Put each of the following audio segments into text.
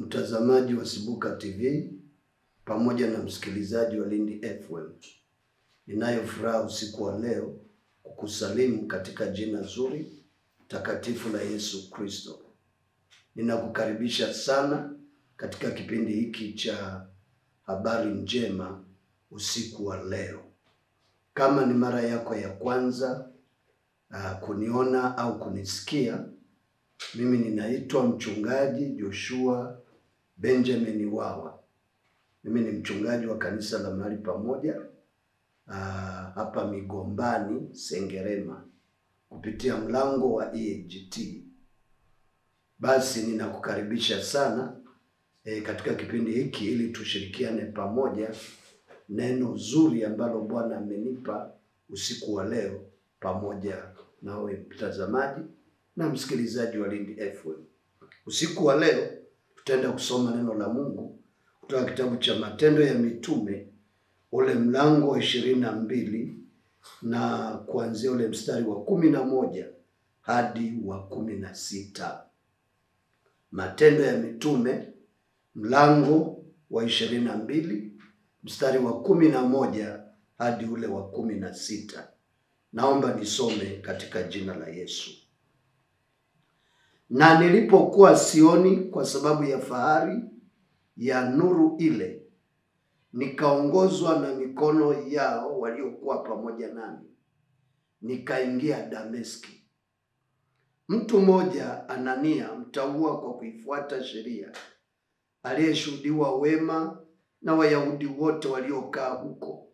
mtazamaji wa Sibuka TV pamoja na msikilizaji wa Lindi FM. Ninayo furaha usiku wa leo kukusalimu katika jina zuri takatifu la Yesu Kristo. Ninakukaribisha sana katika kipindi hiki cha habari njema usiku wa leo. Kama ni mara yako ya kwanza kuniona au kunisikia, mimi ninaitwa mchungaji Joshua Benjamin Wawa. Mimi ni mchungaji wa kanisa la Mahali Pamoja hapa Migombani, Sengerema, kupitia mlango wa EAGT. Basi ninakukaribisha sana katika kipindi hiki ili tushirikiane pamoja neno zuri ambalo Bwana amenipa usiku wa leo pamoja nawe mtazamaji na msikilizaji wa Lindi FM. Usiku wa leo tutaenda kusoma neno la Mungu kutoka kitabu cha Matendo ya Mitume ule mlango wa 22 na kuanzia ule mstari wa 11 hadi wa 16. Matendo ya Mitume mlango wa 22 mstari wa 11 hadi ule wa 16. Naomba nisome katika jina la Yesu. Na nilipokuwa Sioni kwa sababu ya fahari ya nuru ile, nikaongozwa na mikono yao waliokuwa pamoja nami, nikaingia Dameski. Mtu mmoja, Anania, mtaua kwa kuifuata sheria, aliyeshuhudiwa wema na Wayahudi wote waliokaa huko,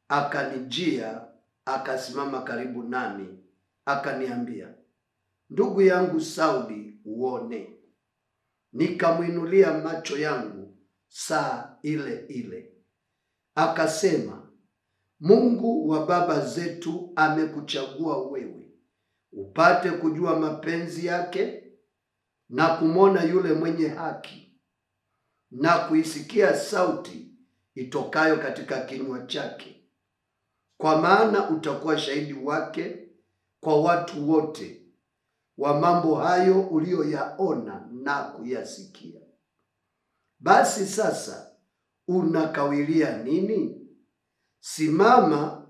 akanijia, akasimama karibu nami, akaniambia, ndugu yangu Sauli, uone. Nikamwinulia macho yangu saa ile ile. Akasema, Mungu wa baba zetu amekuchagua wewe, upate kujua mapenzi yake na kumwona yule mwenye haki, na kuisikia sauti itokayo katika kinywa chake. Kwa maana utakuwa shahidi wake kwa watu wote wa mambo hayo uliyoyaona na kuyasikia. Basi sasa unakawilia nini? Simama,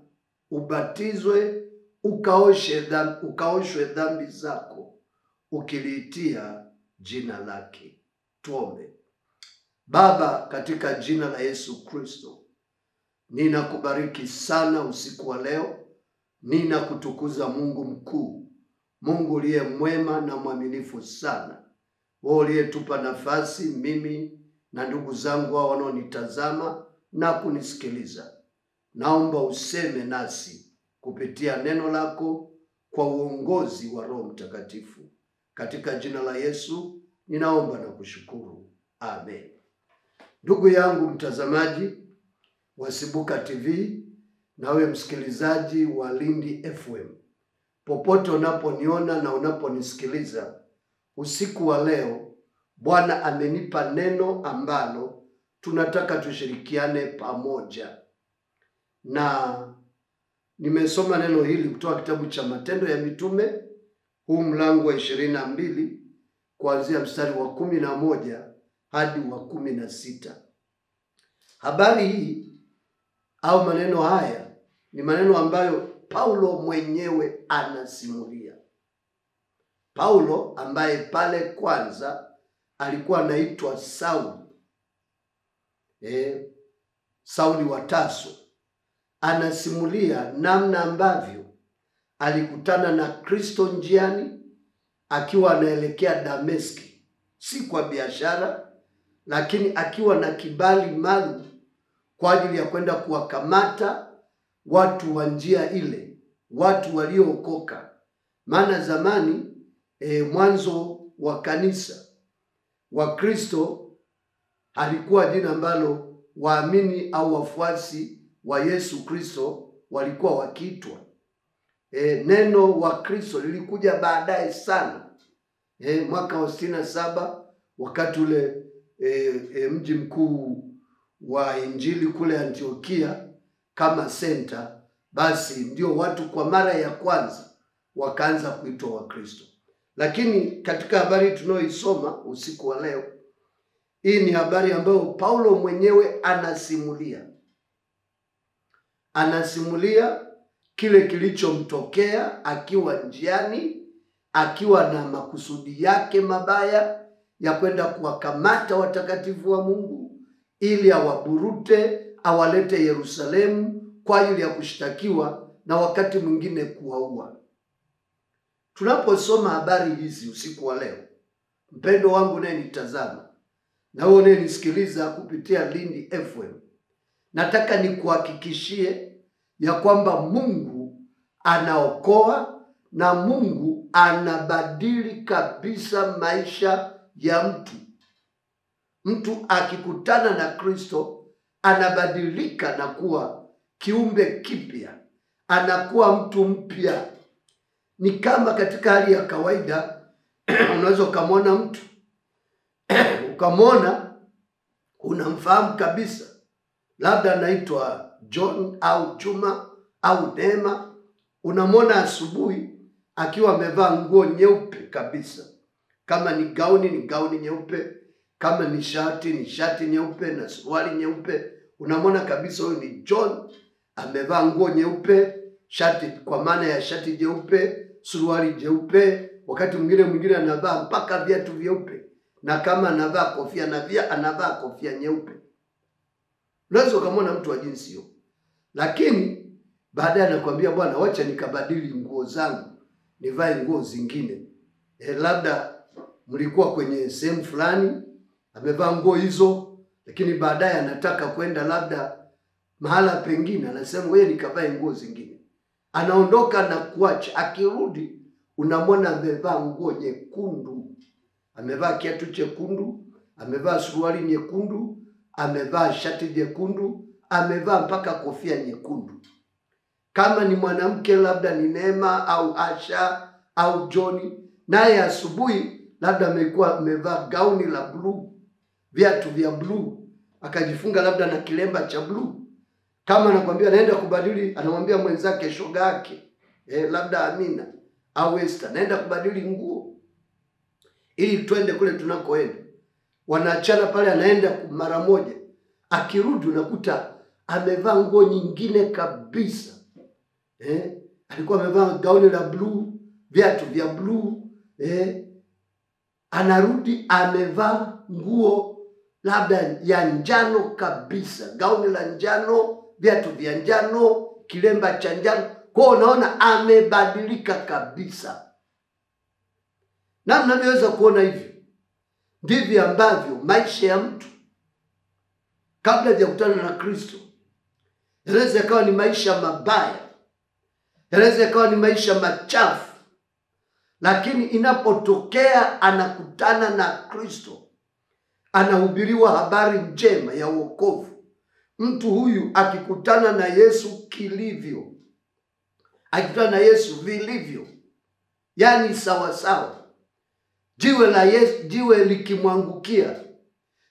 ubatizwe, ukaoshwe dhambi zako, ukiliitia jina lake. Tuombe. Baba, katika jina la Yesu Kristo, ninakubariki sana usiku wa leo. Ninakutukuza Mungu mkuu, Mungu uliye mwema na mwaminifu sana. Wewe uliyetupa nafasi mimi na ndugu zangu hao wanaonitazama na kunisikiliza. Naomba useme nasi kupitia neno lako kwa uongozi wa Roho Mtakatifu. Katika jina la Yesu ninaomba na kushukuru. Amen. Ndugu yangu mtazamaji wa Sibuka TV, nawe msikilizaji wa Lindi FM, popote unaponiona na unaponisikiliza, usiku wa leo Bwana amenipa neno ambalo tunataka tushirikiane pamoja. Na nimesoma neno hili kutoka kitabu cha Matendo ya Mitume huu mlango wa 22 kuanzia mstari wa 11 hadi wa 16. Habari hii au maneno haya ni maneno ambayo Paulo mwenyewe anasimulia. Paulo ambaye pale kwanza alikuwa anaitwa Sauli, Sauli wa Tarso, anasimulia namna ambavyo alikutana na Kristo njiani akiwa anaelekea Dameski, si kwa biashara, lakini akiwa na kibali maalum kwa ajili ya kwenda kuwakamata watu wa njia ile, watu waliookoka. Maana zamani mwanzo wa kanisa wa Kristo alikuwa jina ambalo waamini au wafuasi wa Yesu Kristo walikuwa wakiitwa. Neno wa Kristo lilikuja baadaye sana, mwaka wa 67, wakati ule mji mkuu wa Injili kule Antiokia kama center. Basi ndio watu kwa mara ya kwanza wakaanza kuitwa wa Kristo. Lakini katika habari tunayoisoma usiku wa leo, Hii ni habari ambayo Paulo mwenyewe anasimulia. Anasimulia kile kilichomtokea akiwa njiani, akiwa na makusudi yake mabaya ya kwenda kuwakamata watakatifu wa Mungu ili awaburute, awalete Yerusalemu kwa ajili ya kushtakiwa na wakati mwingine kuwaua. Tunaposoma habari hizi usiku wa leo, mpendo wangu naye nitazama na wewe unayenisikiliza kupitia Lindi FM, nataka nikuhakikishie ya kwamba Mungu anaokoa na Mungu anabadili kabisa maisha ya mtu. Mtu akikutana na Kristo anabadilika na kuwa kiumbe kipya, anakuwa mtu mpya. Ni kama katika hali ya kawaida unaweza ukamwona mtu ukamwona unamfahamu kabisa, labda anaitwa John au Juma au Neema. Unamwona asubuhi akiwa amevaa nguo nyeupe kabisa, kama ni gauni nyeupe, kama ni shati nyeupe na suruali nyeupe. Unamwona kabisa huyu ni John, amevaa nguo nyeupe, shati kwa maana ya shati jeupe, suruali jeupe, wakati mwingine anavaa mpaka viatu vyeupe, na kama anavaa kofia anavaa kofia nyeupe. Unaweza ukamwona mtu wa jinsi hiyo, lakini baadaye anakuambia, bwana, wacha nikabadili nguo zangu nivae nguo zingine. Labda mlikuwa kwenye sehemu fulani, amevaa nguo hizo, lakini baadaye anataka kwenda labda mahala pengine, anasema wewe nikavae nguo zingine. Anaondoka na kuacha, akirudi unamwona amevaa nguo nyekundu, amevaa kiatu chekundu, amevaa suruali nyekundu, amevaa shati jekundu, amevaa mpaka kofia nyekundu. Kama ni mwanamke, labda ni Neema au Asha au Johnny, naye asubuhi labda amevaa gauni la blue, viatu vya blue, akajifunga labda na kilemba cha blue. Kama anakuambia anaenda kubadili, anamwambia mwenzake, shoga yake, labda Amina au Esther, naenda kubadili nguo ili twende kule tunakoenda. Wanaachana pale, anaenda mara moja, akirudi unakuta amevaa nguo nyingine kabisa. Alikuwa amevaa gauni la blue, viatu vya blue, anarudi amevaa nguo labda ya njano kabisa, gauni la njano, viatu vya njano, kilemba cha njano. Kwa unaona amebadilika kabisa. Na mnavyoweza kuona hivyo, ndivyo ambavyo maisha ya mtu kabla ya kukutana na Kristo yanaweza yakawa ni maisha mabaya, yanaweza yakawa ni maisha machafu, lakini inapotokea anakutana na Kristo, anahubiriwa habari njema ya wokovu, mtu huyu akikutana na Yesu kilivyo, akikutana na Yesu vilivyo, yani sawa sawa, jiwe la Yesu, jiwe likimwangukia,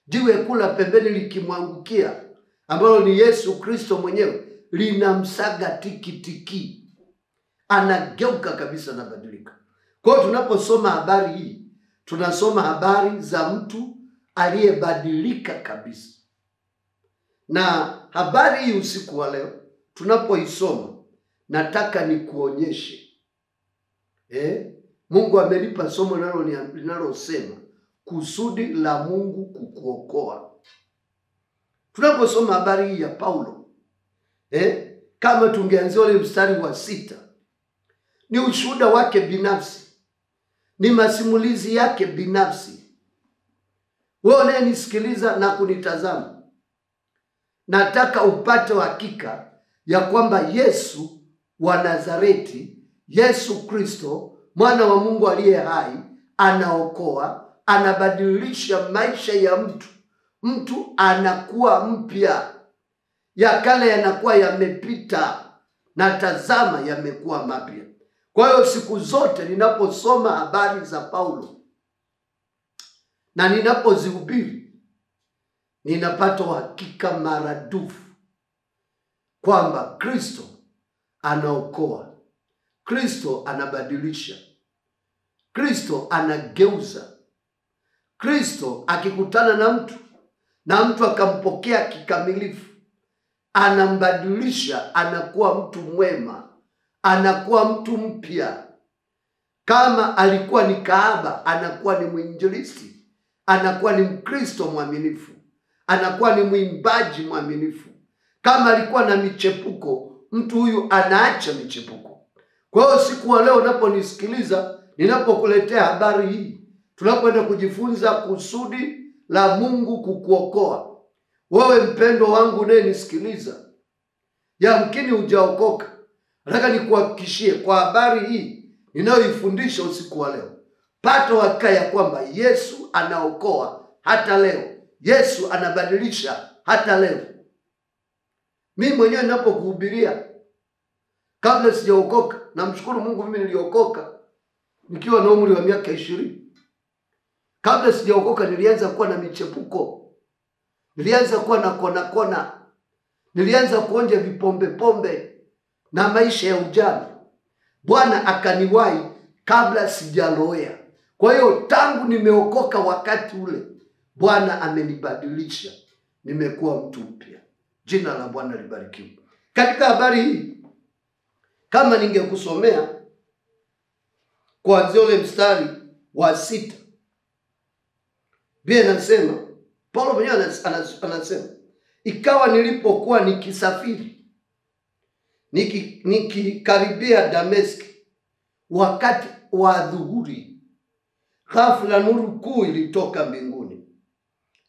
jiwe kula pembeni likimwangukia, ambalo ni Yesu Kristo mwenyewe, linamsaga tikitiki, anageuka kabisa, anabadilika. Kwa hiyo tunaposoma habari hii, tunasoma habari za mtu aliyebadilika kabisa. Na habari hii usiku wa leo tunapoisoma, nataka nikuonyeshe Mungu amelipa somo linalosema kusudi la Mungu kukuokoa. Tunaposoma habari hii ya Paulo, kama tungeanzia ule mstari wa 6, ni ushuhuda wake binafsi, ni masimulizi yake binafsi. Wewe unayenisikiliza na kunitazama, nataka upate hakika ya kwamba Yesu wa Nazareti, Yesu Kristo, mwana wa Mungu aliye hai, anaokoa, anabadilisha maisha ya mtu. Mtu anakuwa mpya, ya kale yanakuwa yamepita na tazama yamekuwa mapya. Kwa hiyo siku zote ninaposoma habari za Paulo na ninapozihubiri, ninapata uhakika maradufu kwamba Kristo anaokoa, Kristo anabadilisha, Kristo anageuza, Kristo akikutana na mtu akampokea kikamilifu, anambadilisha, anakuwa mtu mwema, anakuwa mtu mpya. Kama alikuwa ni kahaba, anakuwa ni mwinjilisti, anakuwa ni Mkristo mwaminifu, anakuwa ni mwimbaji mwaminifu. Kama alikuwa na michepuko, mtu huyu anaacha michepuko. Kwa hiyo siku wa leo unaponisikiliza, ninapokuletea habari hii, tunapoenda kujifunza kusudi la Mungu kukuokoa, wewe mpendo wangu unayenisikiliza, yamkini hujaokoka, nataka nikuhakikishie kwa habari hii ninayoifundisha usiku wa leo, pata uhakika ya kwamba Yesu anaokoa hata leo. Yesu anabadilisha hata leo. Mimi mwenyewe ninapokuhubiria, kabla sijaokoka, namshukuru Mungu, mimi niliokoka nikiwa na umri wa miaka 20. Kabla sijaokoka nilianza kuwa na michepuko, nilianza kuwa na kona, nilianza kuonja vipombe na maisha ya ujana. Bwana akaniwahi kabla sijaloea. Kwa hiyo tangu nimeokoka wakati ule, Bwana amenibadilisha, nimekuwa mtu mpya. Jina la Bwana libarikiwe. Katika habari hii, kama ningekusomea kuanzia ule mstari wa 6, Biblia inasema, Paulo mwenyewe anasema, ikawa nilipokuwa nikisafiri, nikikaribia Dameski, wakati wa dhuhuri, ghafla nuru kuu ilitoka mbinguni,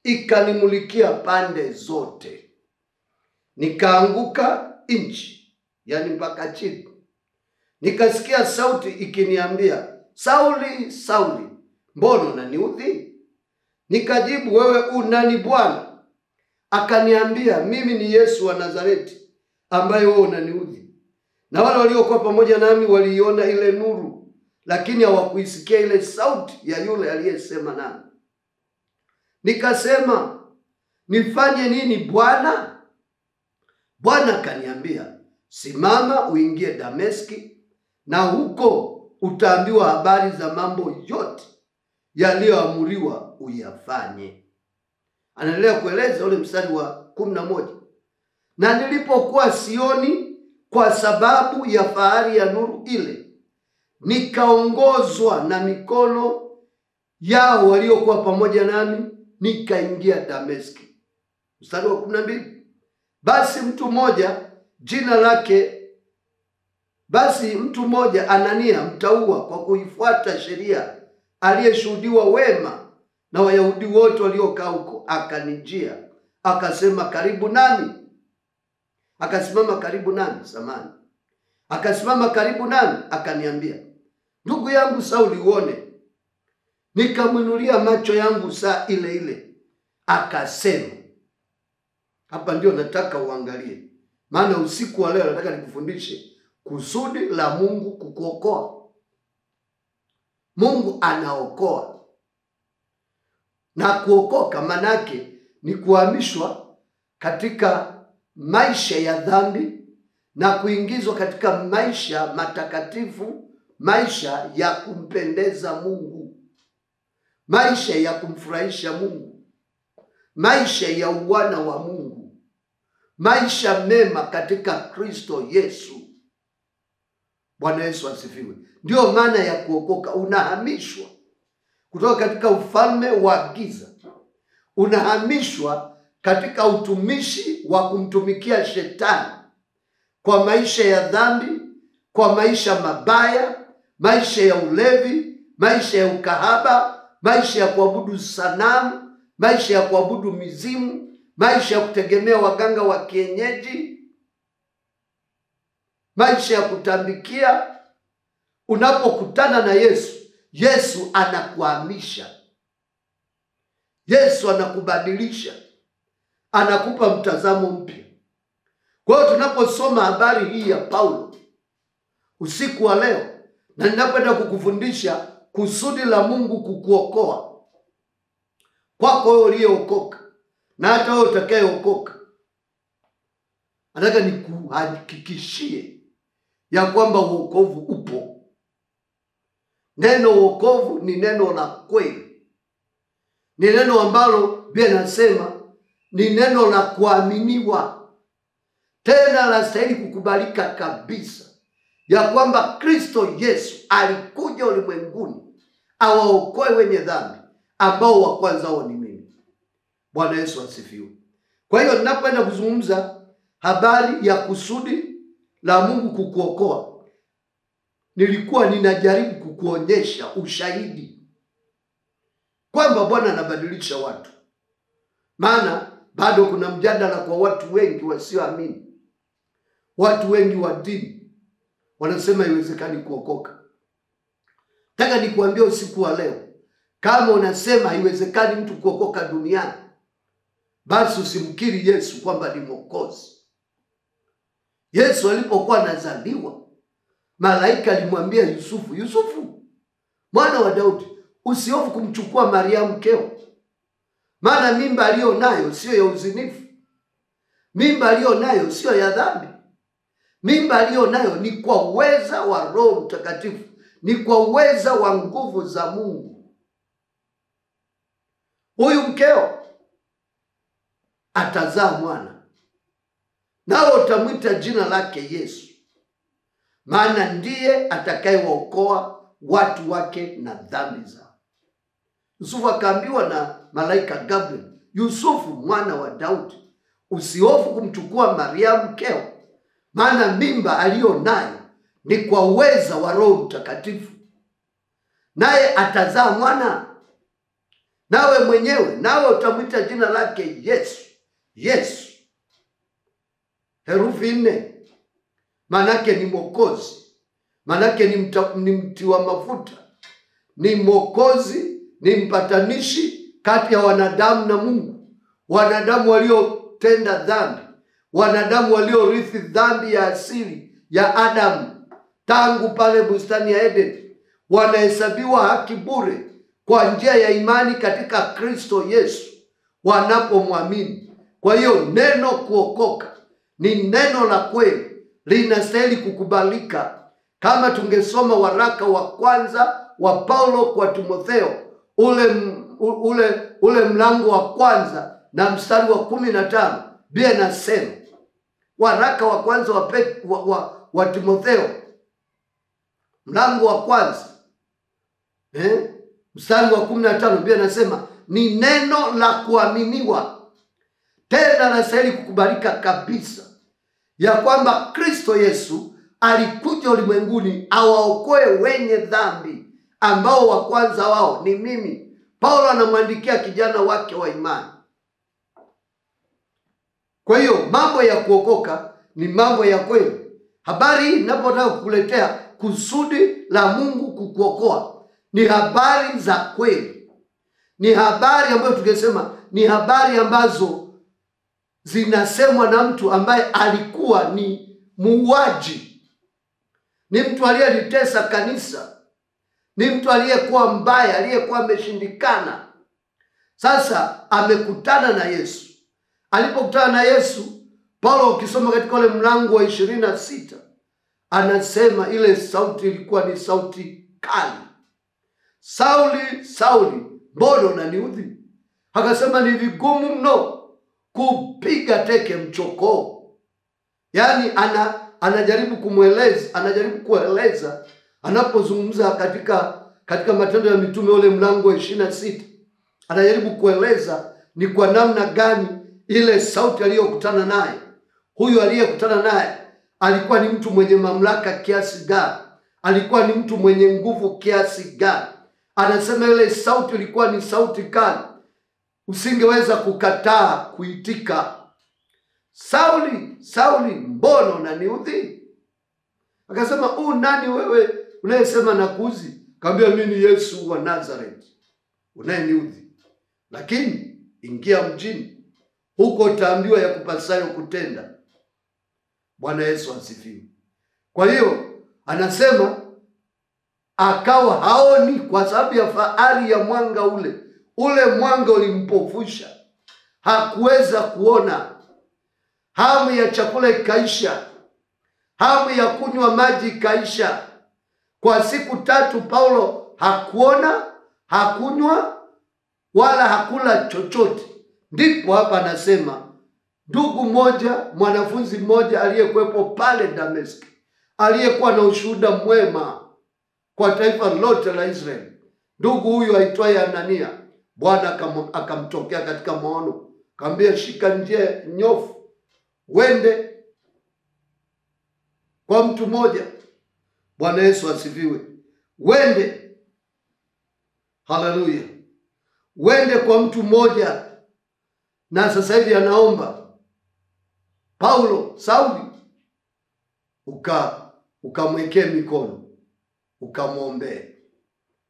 ikanimulikia pande zote. Nikaanguka nchi, yani mpaka chini. Nikasikia sauti ikiniambia, Sauli, Sauli, mbona unaniudhi? Nikajibu, wewe unani Bwana? Akaniambia, mimi ni Yesu wa Nazareti ambaye wewe unaniudhi. Na wale waliokuwa pamoja nami waliiona ile nuru, lakini hawakuisikia ile sauti ya yule aliyesema nami. Nikasema, nifanye nini Bwana? Bwana akaniambia, simama uingie Dameski, na huko utaambiwa habari za mambo yote yaliyoamuriwa uyafanye. Anaendelea kueleza ule mstari wa 11. Na nilipokuwa sioni kwa sababu ya fahari ya nuru ile, nikaongozwa na mikono yao waliokuwa pamoja nami, nikaingia Dameski. Mstari wa 12. Basi mtu mmoja Anania, mtaua kwa kuifuata sheria, aliyeshuhudiwa wema na Wayahudi wote waliokaa huko, akanijia, akasema karibu nami. Akasimama karibu nami, akaniambia, ndugu yangu Sauli, uone. Nikamwinulia macho yangu saa ile ile. Akasema, hapa ndio nataka uangalie, maana usiku wa leo nataka nikufundishe kusudi la Mungu kukuokoa. Mungu anaokoa. Na kuokoka manake ni kuhamishwa katika maisha ya dhambi na kuingizwa katika maisha matakatifu, maisha ya kumpendeza Mungu, maisha ya kumfurahisha Mungu, maisha ya uwana wa Mungu, maisha mema katika Kristo Yesu. Bwana Yesu asifiwe. Ndio maana ya kuokoka. Unahamishwa kutoka katika ufalme wa giza, unahamishwa katika utumishi wa kumtumikia shetani, kwa maisha ya dhambi, kwa maisha mabaya, maisha ya ulevi, maisha ya ukahaba, maisha ya kuabudu sanamu, maisha ya kuabudu mizimu, maisha ya kutegemea waganga wa kienyeji, maisha ya kutambikia. Unapokutana na Yesu anakuhamisha. Yesu anakubadilisha, anakupa mtazamo mpya. Kwa hiyo tunaposoma habari hii ya Paulo usiku wa leo, na ninapoenda kukufundisha kusudi la Mungu kukuokoa, kwako wewe uliyeokoka na hata wewe utakayeokoka, nataka nikuhakikishie ya kwamba wokovu upo. Neno wokovu ni neno la kweli. Ni neno ambalo Biblia inasema ni neno la kuaminiwa, tena la stahili kukubalika kabisa, ya kwamba Kristo Yesu alikuja ulimwenguni awaokoe wenye dhambi, ambao wa kwanza wao ni mimi. Bwana Yesu asifiwe. Kwa hiyo ninapoenda kuzungumza habari ya kusudi la Mungu kukuokoa, nilikuwa ninajaribu kukuonyesha ushahidi kwamba Bwana anabadilisha watu. Maana bado kuna mjadala kwa watu wengi wasioamini. Watu wengi wa dini wanasema haiwezekani kuokoka. Nataka nikuambie usiku wa leo, kama unasema haiwezekani mtu kuokoka duniani, basi usimkiri Yesu kwamba ni Mwokozi. Yesu alipokuwa anazaliwa, malaika alimwambia Yusufu, Yusufu mwana wa Daudi, usihofu kumchukua Mariamu mkeo, maana mimba aliyo nayo sio ya uzinifu. Mimba aliyo nayo sio ya dhambi. Mimba aliyo nayo ni kwa uweza wa Roho Mtakatifu, ni kwa uweza wa nguvu za Mungu. Huyu mkeo atazaa mwana, nao utamwita jina lake Yesu, maana ndiye atakayewaokoa watu wake na dhambi zao. Yusufu akaambiwa na malaika Gabriel, Yusufu mwana wa Daudi, usihofu kumchukua Mariamu mkeo, maana mimba aliyo nayo ni kwa uweza wa Roho Mtakatifu, naye atazaa mwana, nawe utamwita jina lake Yesu. Yesu, herufi 4, manake ni Mwokozi, manake ni mtiwa mafuta, ni Mwokozi, ni mpatanishi kati ya wanadamu na Mungu. Wanadamu waliotenda dhambi, wanadamu waliorithi dhambi ya asili ya Adamu tangu pale bustani ya Eden, wanahesabiwa haki bure kwa njia ya imani katika Kristo Yesu wanapomwamini. Kwa hiyo neno kuokoka ni neno la kweli, linastahili kukubalika. Kama tungesoma waraka wa kwanza wa Paulo kwa Timotheo, ule mlango wa kwanza na mstari wa 15, Biblia inasema, waraka wa kwanza wa Timotheo mlango wa kwanza mstari wa 15, Biblia inasema ni neno la kuaminiwa, tena linastahili kukubalika kabisa, ya kwamba Kristo Yesu alikuja ulimwenguni awaokoe wenye dhambi, ambao wa kwanza wao ni mimi. Paulo anamwandikia kijana wake wa imani. Kwa hiyo mambo ya kuokoka ni mambo ya kweli. Habari hii ninapotaka kukuletea kusudi la Mungu kukuokoa, ni habari za kweli. Ni habari ambayo tungesema ni habari ambazo zinasemwa na mtu ambaye alikuwa ni muuaji, ni mtu aliyelitesa kanisa, ni mtu aliyekuwa mbaya, aliyekuwa ameshindikana. Sasa amekutana na Yesu. Alipokutana na Yesu, Paulo ukisoma katika ule mlango wa 26, anasema ile sauti ilikuwa ni sauti kali, Sauli, Sauli, mbona unaniudhi? Akasema ni vigumu mno kupiga teke mchokoo. Yaani anajaribu kueleza anapozungumza katika Matendo ya Mitume ule mlango wa 26, anajaribu kueleza ni kwa namna gani ile sauti aliyokutana naye. Huyu aliyekutana naye alikuwa ni mtu mwenye mamlaka kiasi gani, alikuwa ni mtu mwenye nguvu kiasi gani. Anasema ile sauti ilikuwa ni sauti kali, usingeweza kukataa kuitika. Sauli, Sauli, mbona unaniudhi? Akasema, nani wewe unayesema nakuudhi? Akamwambia, mimi ni Yesu wa Nazareth unayeniudhi. Lakini ingia mjini, huko utaambiwa ya kupasayo kutenda. Bwana Yesu asifiwe. Kwa hiyo anasema akawa haoni kwa sababu ya fahari ya mwanga ule. Ule mwanga ulimpofusha, hakuweza kuona. Hamu ya chakula ikaisha, hamu ya kunywa maji ikaisha. Kwa siku 3 Paulo hakuona, hakunywa wala hakula chochote. Ndipo hapa anasema ndugu mmoja, mwanafunzi mmoja aliyekuwepo pale Dameski, aliyekuwa na ushuhuda mwema kwa taifa lote la Israeli, ndugu huyu aitwaye Anania, Bwana akamtokea katika maono, akamwambia, shika njia nyofu, wende kwa mtu mmoja. Bwana Yesu asifiwe. Wende, haleluya, wende kwa mtu mmoja. Na sasa hivi anaomba Sauli, ukamwekee mikono, ukamwombee.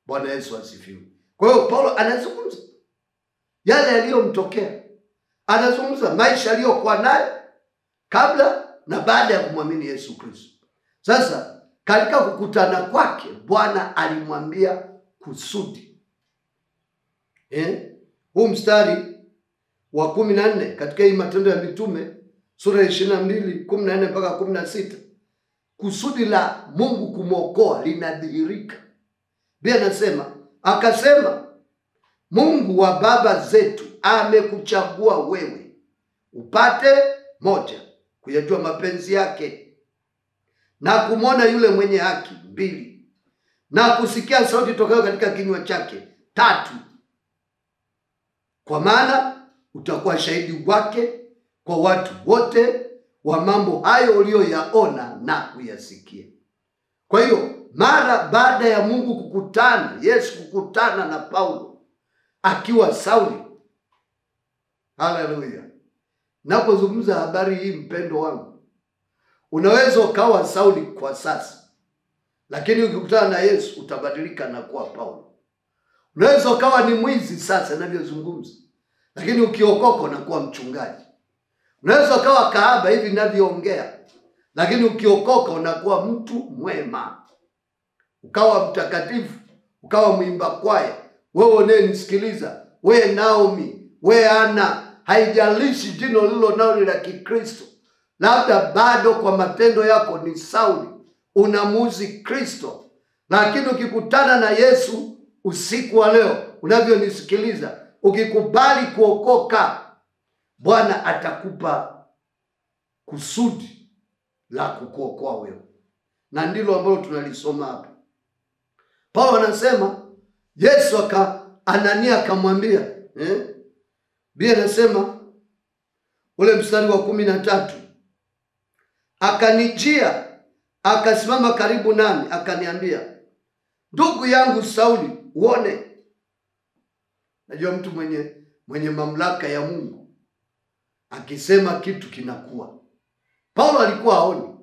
Bwana Yesu asifiwe. Kwa hiyo Paulo anazungumza yale yaliyomtokea, anazungumza maisha aliyokuwa nayo kabla na baada ya kumwamini Yesu Kristo. Sasa katika kukutana kwake, Bwana alimwambia kusudi. Huu mstari wa 14 katika hii Matendo ya Mitume sura ya 22 14 mpaka 16, kusudi la Mungu kumwokoa linadhihirika. Biblia inasema, akasema, Mungu wa baba zetu amekuchagua wewe upate moja, kuyajua mapenzi yake na kumwona yule mwenye haki; 2, na kusikia sauti tokayo katika kinywa chake; 3, kwa maana utakuwa shahidi wake kwa watu wote wa mambo hayo uliyoyaona na kuyasikia. Kwa hiyo mara baada ya Mungu kukutana, Yesu kukutana na Paulo akiwa Sauli, haleluya. Napozungumza habari hii, mpendo wangu, unaweza ukawa Sauli kwa sasa, lakini ukikutana na Yesu utabadilika na kuwa Paulo. Unaweza ukawa ni mwizi sasa ninavyozungumza, lakini ukiokoka unakuwa mchungaji. Unaweza ukawa kahaba hivi ninavyoongea, lakini ukiokoka unakuwa mtu mwema, ukawa mtakatifu, ukawa mwimba kwaya. Wewe unayenisikiliza, wewe Naomi, wewe Ana, haijalishi jina lilo nalo la Kikristo, labda bado kwa matendo yako ni Sauli, unamuuzi Kristo. Lakini ukikutana na Yesu usiku wa leo unavyonisikiliza, ukikubali kuokoka, Bwana atakupa kusudi la kukuokoa wewe. Na ndilo ambalo tunalisoma hapa. Paulo anasema Yesu Anania akamwambia, Biblia inasema ule mstari wa 13, akanijia, akasimama karibu nami, akaniambia, ndugu yangu Sauli, uone. Najua mtu mwenye mamlaka ya Mungu akisema kitu kinakuwa. Paulo alikuwa haoni,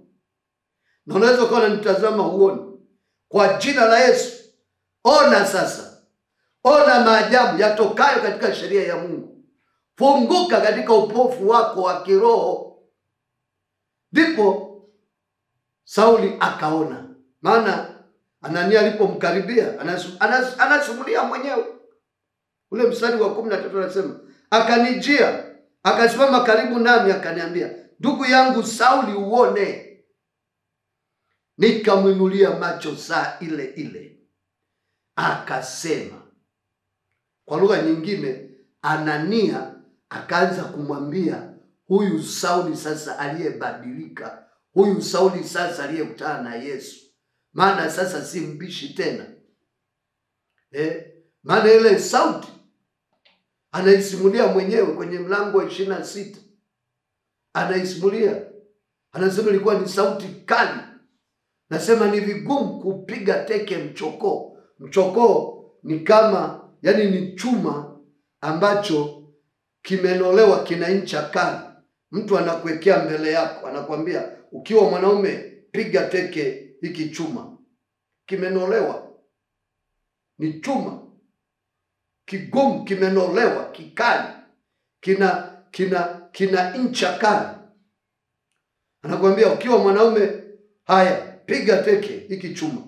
na unaweza kuwa unanitazama huoni. Kwa jina la Yesu, ona sasa, ona maajabu yatokayo katika sheria ya Mungu. Funguka katika upofu wako wa kiroho. Ndipo Sauli akaona. Maana Anania alipomkaribia, anasimulia mwenyewe. Ule mstari wa 13 anasema, akanijia, akasimama karibu nami, akaniambia, ndugu yangu Sauli, uone. Nikamwinulia macho saa ile ile. Akasema. Kwa lugha nyingine, Anania akaanza kumwambia huyu Sauli sasa aliyebadilika, huyu Sauli sasa aliyekutana na Yesu, maana sasa si mbishi tena. Maana ile sauti anaisimulia mwenyewe kwenye mlango wa 26. Anaisimulia, anasema ilikuwa ni sauti kali. Nasema ni vigumu kupiga teke mchokoo. Mchokoo ni kama, yani ni chuma ambacho kimenolewa, kina ncha kali. Mtu anakuwekea mbele yako, anakuambia, ukiwa mwanaume piga teke hiki chuma. Kimenolewa, ni chuma kigumu, kimenolewa, kikali, kina ncha kali. Anakuambia ukiwa mwanaume, haya piga teke hiki chuma.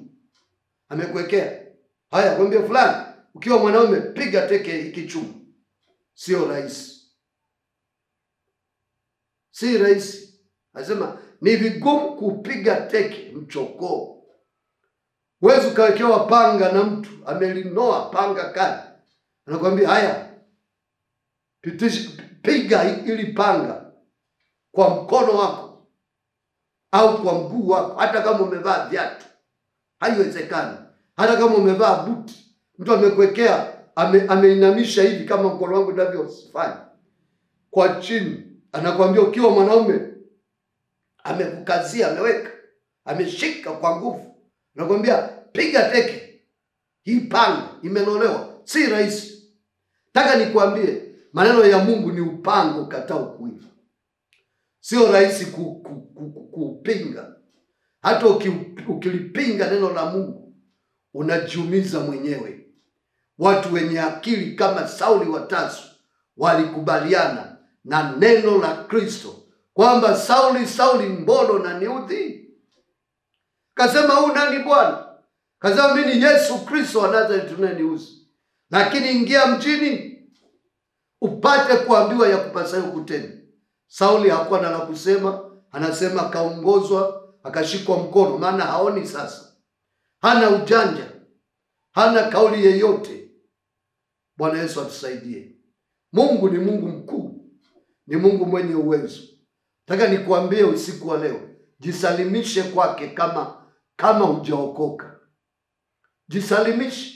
Amekuwekea, haya kwambia fulani, ukiwa mwanaume piga teke hiki chuma. Sio rahisi, si rahisi. Anasema ni vigumu kupiga teke mchokoo. Huwezi ukawekewa panga na mtu amelinoa panga kali, anakuambia haya, piga ili panga kwa mkono wako au kwa mguu wako, hata kama umevaa viatu. Haiwezekani. Hata kama umevaa buti, mtu amekuwekea, ameinamisha hivi kama mkono wangu ninavyofanya kwa chini, anakuambia ukiwa mwanaume, amekukazia, ameweka, ameshika kwa nguvu, anakuambia piga teke, hii panga imenolewa. Si rahisi. Nataka nikuambie, maneno ya Mungu ni upanga ukatao kuiva. Sio rahisi kupinga. Hata ukilipinga neno la Mungu, unajiumiza mwenyewe. Watu wenye akili kama Sauli wa Tarso walikubaliana na neno la Kristo kwamba Sauli, Sauli, mbona unaniudhi? Kasema, huu nani Bwana? Kasema, mimi ni Yesu Kristo wa Nazareti unayeniudhi. Lakini ingia mjini upate kuambiwa ya kupasayo kutenda. Sauli hakuwa na la kusema, anasema kaongozwa, akashikwa mkono, maana haoni sasa. Hana ujanja, hana kauli yeyote. Bwana Yesu atusaidie. Mungu ni Mungu mkuu, ni Mungu mwenye uwezo. Nataka nikuambie usiku wa leo, jisalimishe kwake kama hujaokoka. Jisalimishe.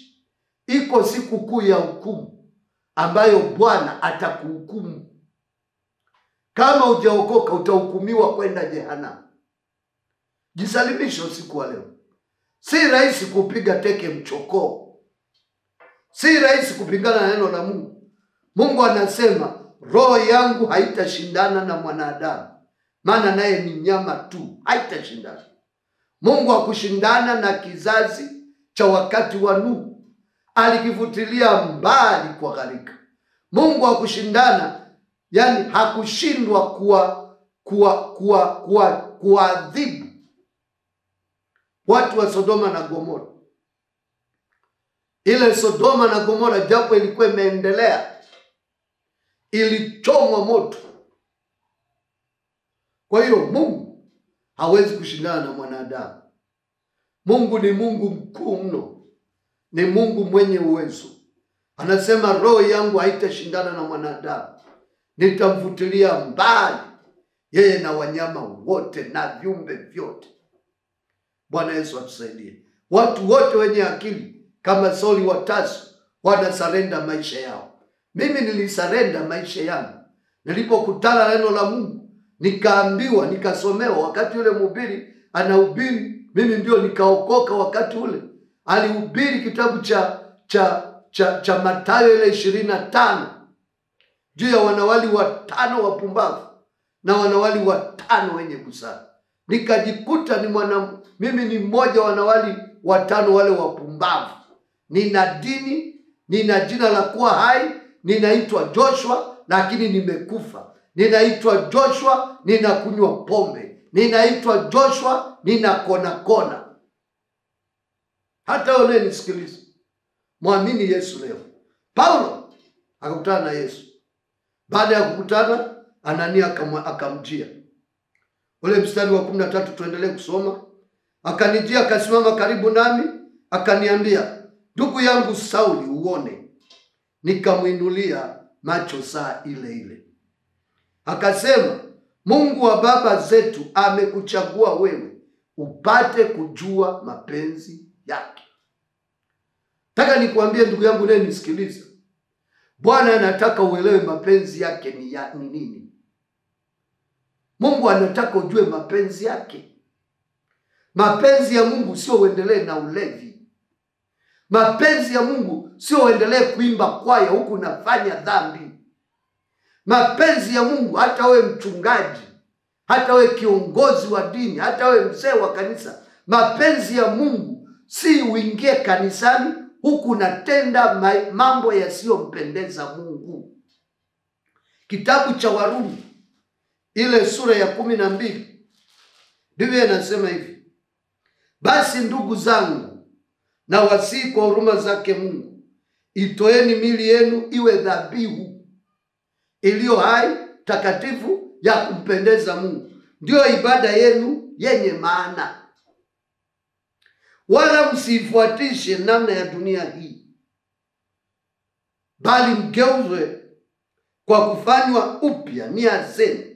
Iko siku kuu ya hukumu ambayo Bwana atakuhukumu. Kama hujaokoka utahukumiwa kwenda jehanamu. Jisalimishe usiku wa leo. Si rahisi kupiga teke mchokoo. Si rahisi kupingana na neno la Mungu. Mungu anasema roho yangu haitashindana na mwanadamu, maana naye ni nyama tu, haitashindana. Mungu hakushindana na kizazi cha wakati wa Nuhu, alikivutilia mbali kwa gharika. Mungu hakushindana, yani hakushindwa kuadhibu watu wa Sodoma na Gomora. Ile Sodoma na Gomora, japo ilikuwa imeendelea, ilichomwa moto. Kwa hiyo Mungu hawezi kushindana na mwanadamu. Mungu ni Mungu mkuu mno, ni Mungu mwenye uwezo. Anasema roho yangu haitashindana na mwanadamu, nitamvutilia mbali yeye na wanyama wote na viumbe vyote. Bwana Yesu atusaidie. Watu wote wenye akili kama Sauli wa Tarso wanasarenda maisha yao. Mimi nilisarenda maisha yangu nilipokutana na neno la Mungu, nikaambiwa, nikasomewa. Wakati yule mhubiri anahubiri, mimi ndio nikaokoka. Wakati ule alihubiri kitabu cha Mathayo ile 25 juu ya wanawali 5 wapumbavu na wanawali 5 wenye busara. Nikajikuta mimi ni mmoja wa wanawali 5 wale wapumbavu. Nina dini, nina jina la kuwa hai, ninaitwa Joshua lakini nimekufa. Ninaitwa Joshua, ninakunywa pombe. Ninaitwa Joshua, ninakona. Hata wewe nisikilize, muamini Yesu leo. Paulo akakutana na Yesu. Baada ya kukutana, Anania akamjia. Ule mstari wa 13 tuendelee kusoma. Akanijia, akasimama karibu nami, akaniambia, ndugu yangu Sauli, uone. Nikamuinulia macho saa ile ile. Akasema, Mungu wa baba zetu amekuchagua wewe upate kujua mapenzi yake. Nataka nikuambie ndugu yangu naye nisikilize. Bwana anataka uelewe mapenzi yake ni nini. Mungu anataka ujue mapenzi yake. Mapenzi ya Mungu sio uendelee na ulevi. Mapenzi ya Mungu sio uendelee kuimba kwaya huku unafanya dhambi. Mapenzi ya Mungu, hata we mchungaji, hata we kiongozi wa dini, hata we mzee wa kanisa, mapenzi ya Mungu si uingie kanisani huku unatenda mambo yasiyompendeza Mungu. Kitabu cha Warumi ile sura ya 12 Biblia inasema hivi: basi ndugu zangu, na wasihi kwa huruma zake Mungu, itoeni miili yenu iwe dhabihu iliyo hai, takatifu, ya kumpendeza Mungu, ndio ibada yenu yenye maana. Wala msifuatishe namna ya dunia hii, bali mgeuzwe kwa kufanywa upya nia zenu,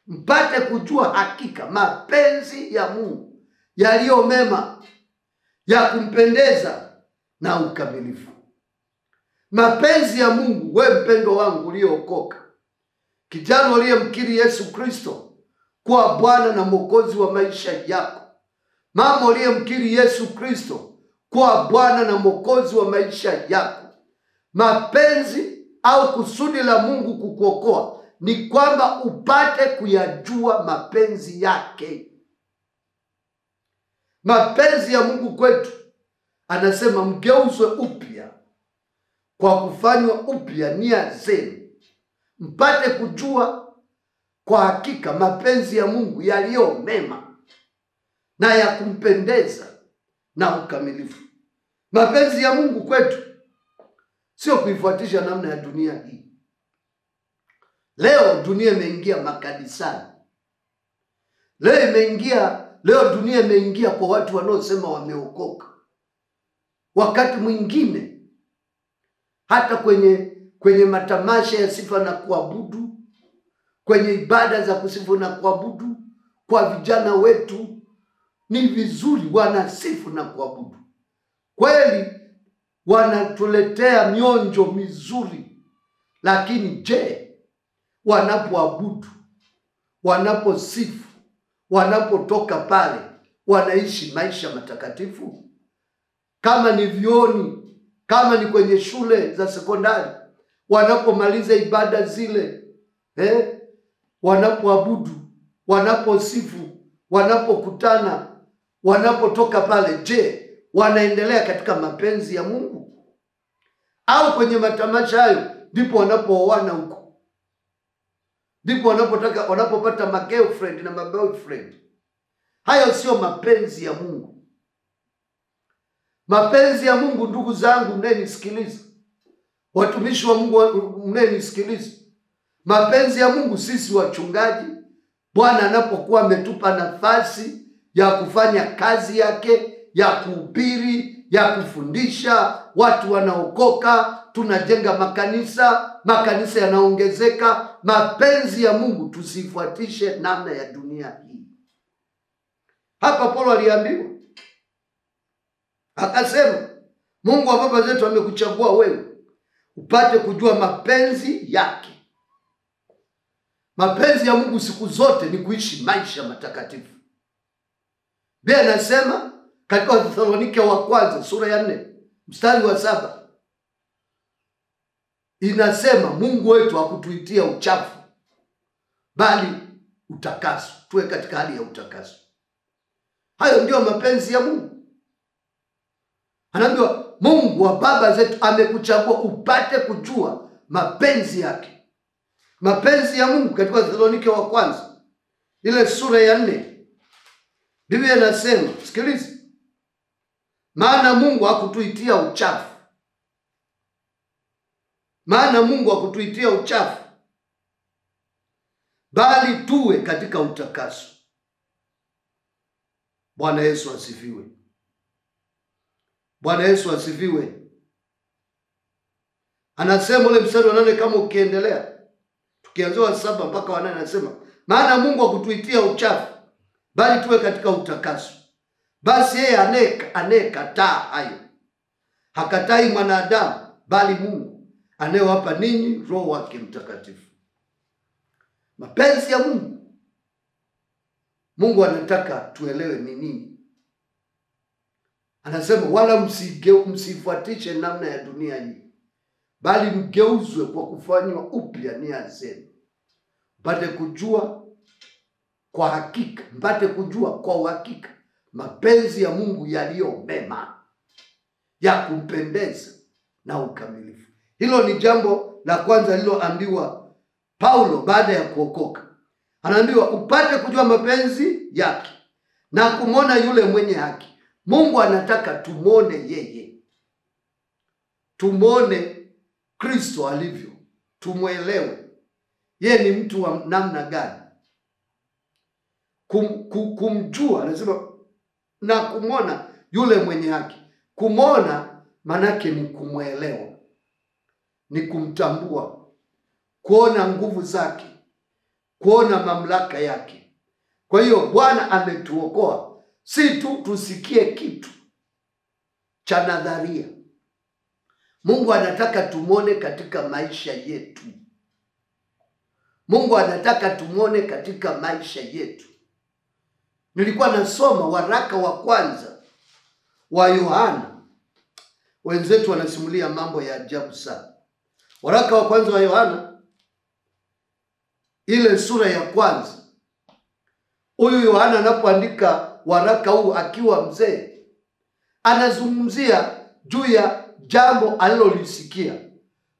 mpate kujua hakika mapenzi ya Mungu yaliyo mema, ya kumpendeza na ukamilifu. Mapenzi ya Mungu, we mpendo wangu uliyookoka, kijana uliyemkiri Yesu Kristo kuwa Bwana na Mwokozi wa maisha yako, mama uliyemkiri Yesu Kristo kuwa Bwana na Mwokozi wa maisha yako, mapenzi au kusudi la Mungu kukuokoa ni kwamba upate kuyajua mapenzi yake. Mapenzi ya Mungu kwetu, anasema mgeuzwe upya kwa kufanywa upya nia zenu, mpate kujua kwa hakika mapenzi ya Mungu yaliyo mema na ya kumpendeza na ukamilifu. Mapenzi ya Mungu kwetu sio kuifuatisha namna ya dunia hii. Leo dunia imeingia makanisani. Leo dunia imeingia kwa watu wanaosema wameokoka. Wakati mwingine hata kwenye matamasha ya sifa na kuabudu, kwenye ibada za kusifu na kuabudu, kwa vijana wetu ni vizuri wanasifu na kuabudu. Kweli wanatuletea mionjo mizuri, lakini je, wanapoabudu, wanaposifu, wanapotoka pale, wanaishi maisha matakatifu? Kama ni vioni, kama ni kwenye shule za sekondari, wanapomaliza ibada zile, wanapoabudu, wanaposifu, wanapokutana, wanapotoka pale, je, wanaendelea katika mapenzi ya Mungu? Au kwenye matamasha hayo ndipo wanapooana huko, ndipo wanapopata ma-girlfriend na ma-boyfriend? Hayo sio mapenzi ya Mungu. Mapenzi ya Mungu, ndugu zangu mnayenisikiliza, watumishi wa Mungu mnayenisikiliza, mapenzi ya Mungu sisi wachungaji, Bwana anapokuwa ametupa nafasi ya kufanya kazi yake, ya kuhubiri, ya kufundisha, watu wanaokoka, tunajenga makanisa yanaongezeka. Mapenzi ya Mungu tusifuatishe namna ya dunia hii. Hapa Paulo aliambiwa, akasema Mungu wa baba zetu amekuchagua wewe upate kujua mapenzi yake. Mapenzi ya Mungu siku zote ni kuishi maisha matakatifu. Biblia inasema katika Wathesalonike wa kwanza sura ya 4 mstari wa 7, inasema Mungu wetu hakutuitia uchafu bali utakaso, tuwe katika hali ya utakaso. Hayo ndio mapenzi ya Mungu. Anaambiwa Mungu wa baba zetu amekuchagua upate kujua mapenzi yake. Mapenzi ya Mungu katika Wathesalonike wa kwanza ile sura ya 4, Biblia inasema, sikiliza, maana Mungu hakutuitia uchafu. Maana Mungu hakutuitia uchafu bali tuwe katika utakaso. Bwana Yesu asifiwe. Bwana Yesu asifiwe. Anasema ule mstari wa 8 kama ukiendelea, tukianzia wa 7 mpaka wa 8, anasema maana Mungu hakutuitia uchafu bali tuwe katika utakaso. Basi yeye anayekataa hayo hakatai mwanadamu bali Mungu anayewapa ninyi Roho wake Mtakatifu. Mapenzi ya Mungu, Mungu anataka tuelewe ni nini. Anasema wala msifuatishe namna ya dunia hii, bali mgeuzwe kwa kufanywa upya nia zenu, mpate kujua kwa hakika, mpate kujua kwa uhakika mapenzi ya Mungu yaliyo mema, ya kumpendeza na ukamilifu. Hilo ni jambo la kwanza liloambiwa Paulo baada ya kuokoka. Anaambiwa upate kujua mapenzi yake na kumwona yule mwenye haki. Mungu anataka tumwone yeye, tumwone Kristo alivyo, tumwelewe yeye ni mtu wa namna gani. Kumjua, anasema na kumwona yule mwenye haki. Kumwona manake ni kumwelewa. ni kumtambua, kuona nguvu zake, kuona mamlaka yake. Kwa hiyo Bwana ametuokoa, si tu tusikie kitu cha nadharia. Mungu anataka tumwone katika maisha yetu. Mungu anataka tumwone katika maisha yetu. Nilikuwa nasoma waraka wa kwanza wa Yohana. Wenzetu wanasimulia mambo ya ajabu sana. Waraka wa kwanza wa Yohana, ile sura ya kwanza. Huyu Yohana anapoandika waraka huu akiwa mzee, anazungumzia juu ya jambo alilolisikia,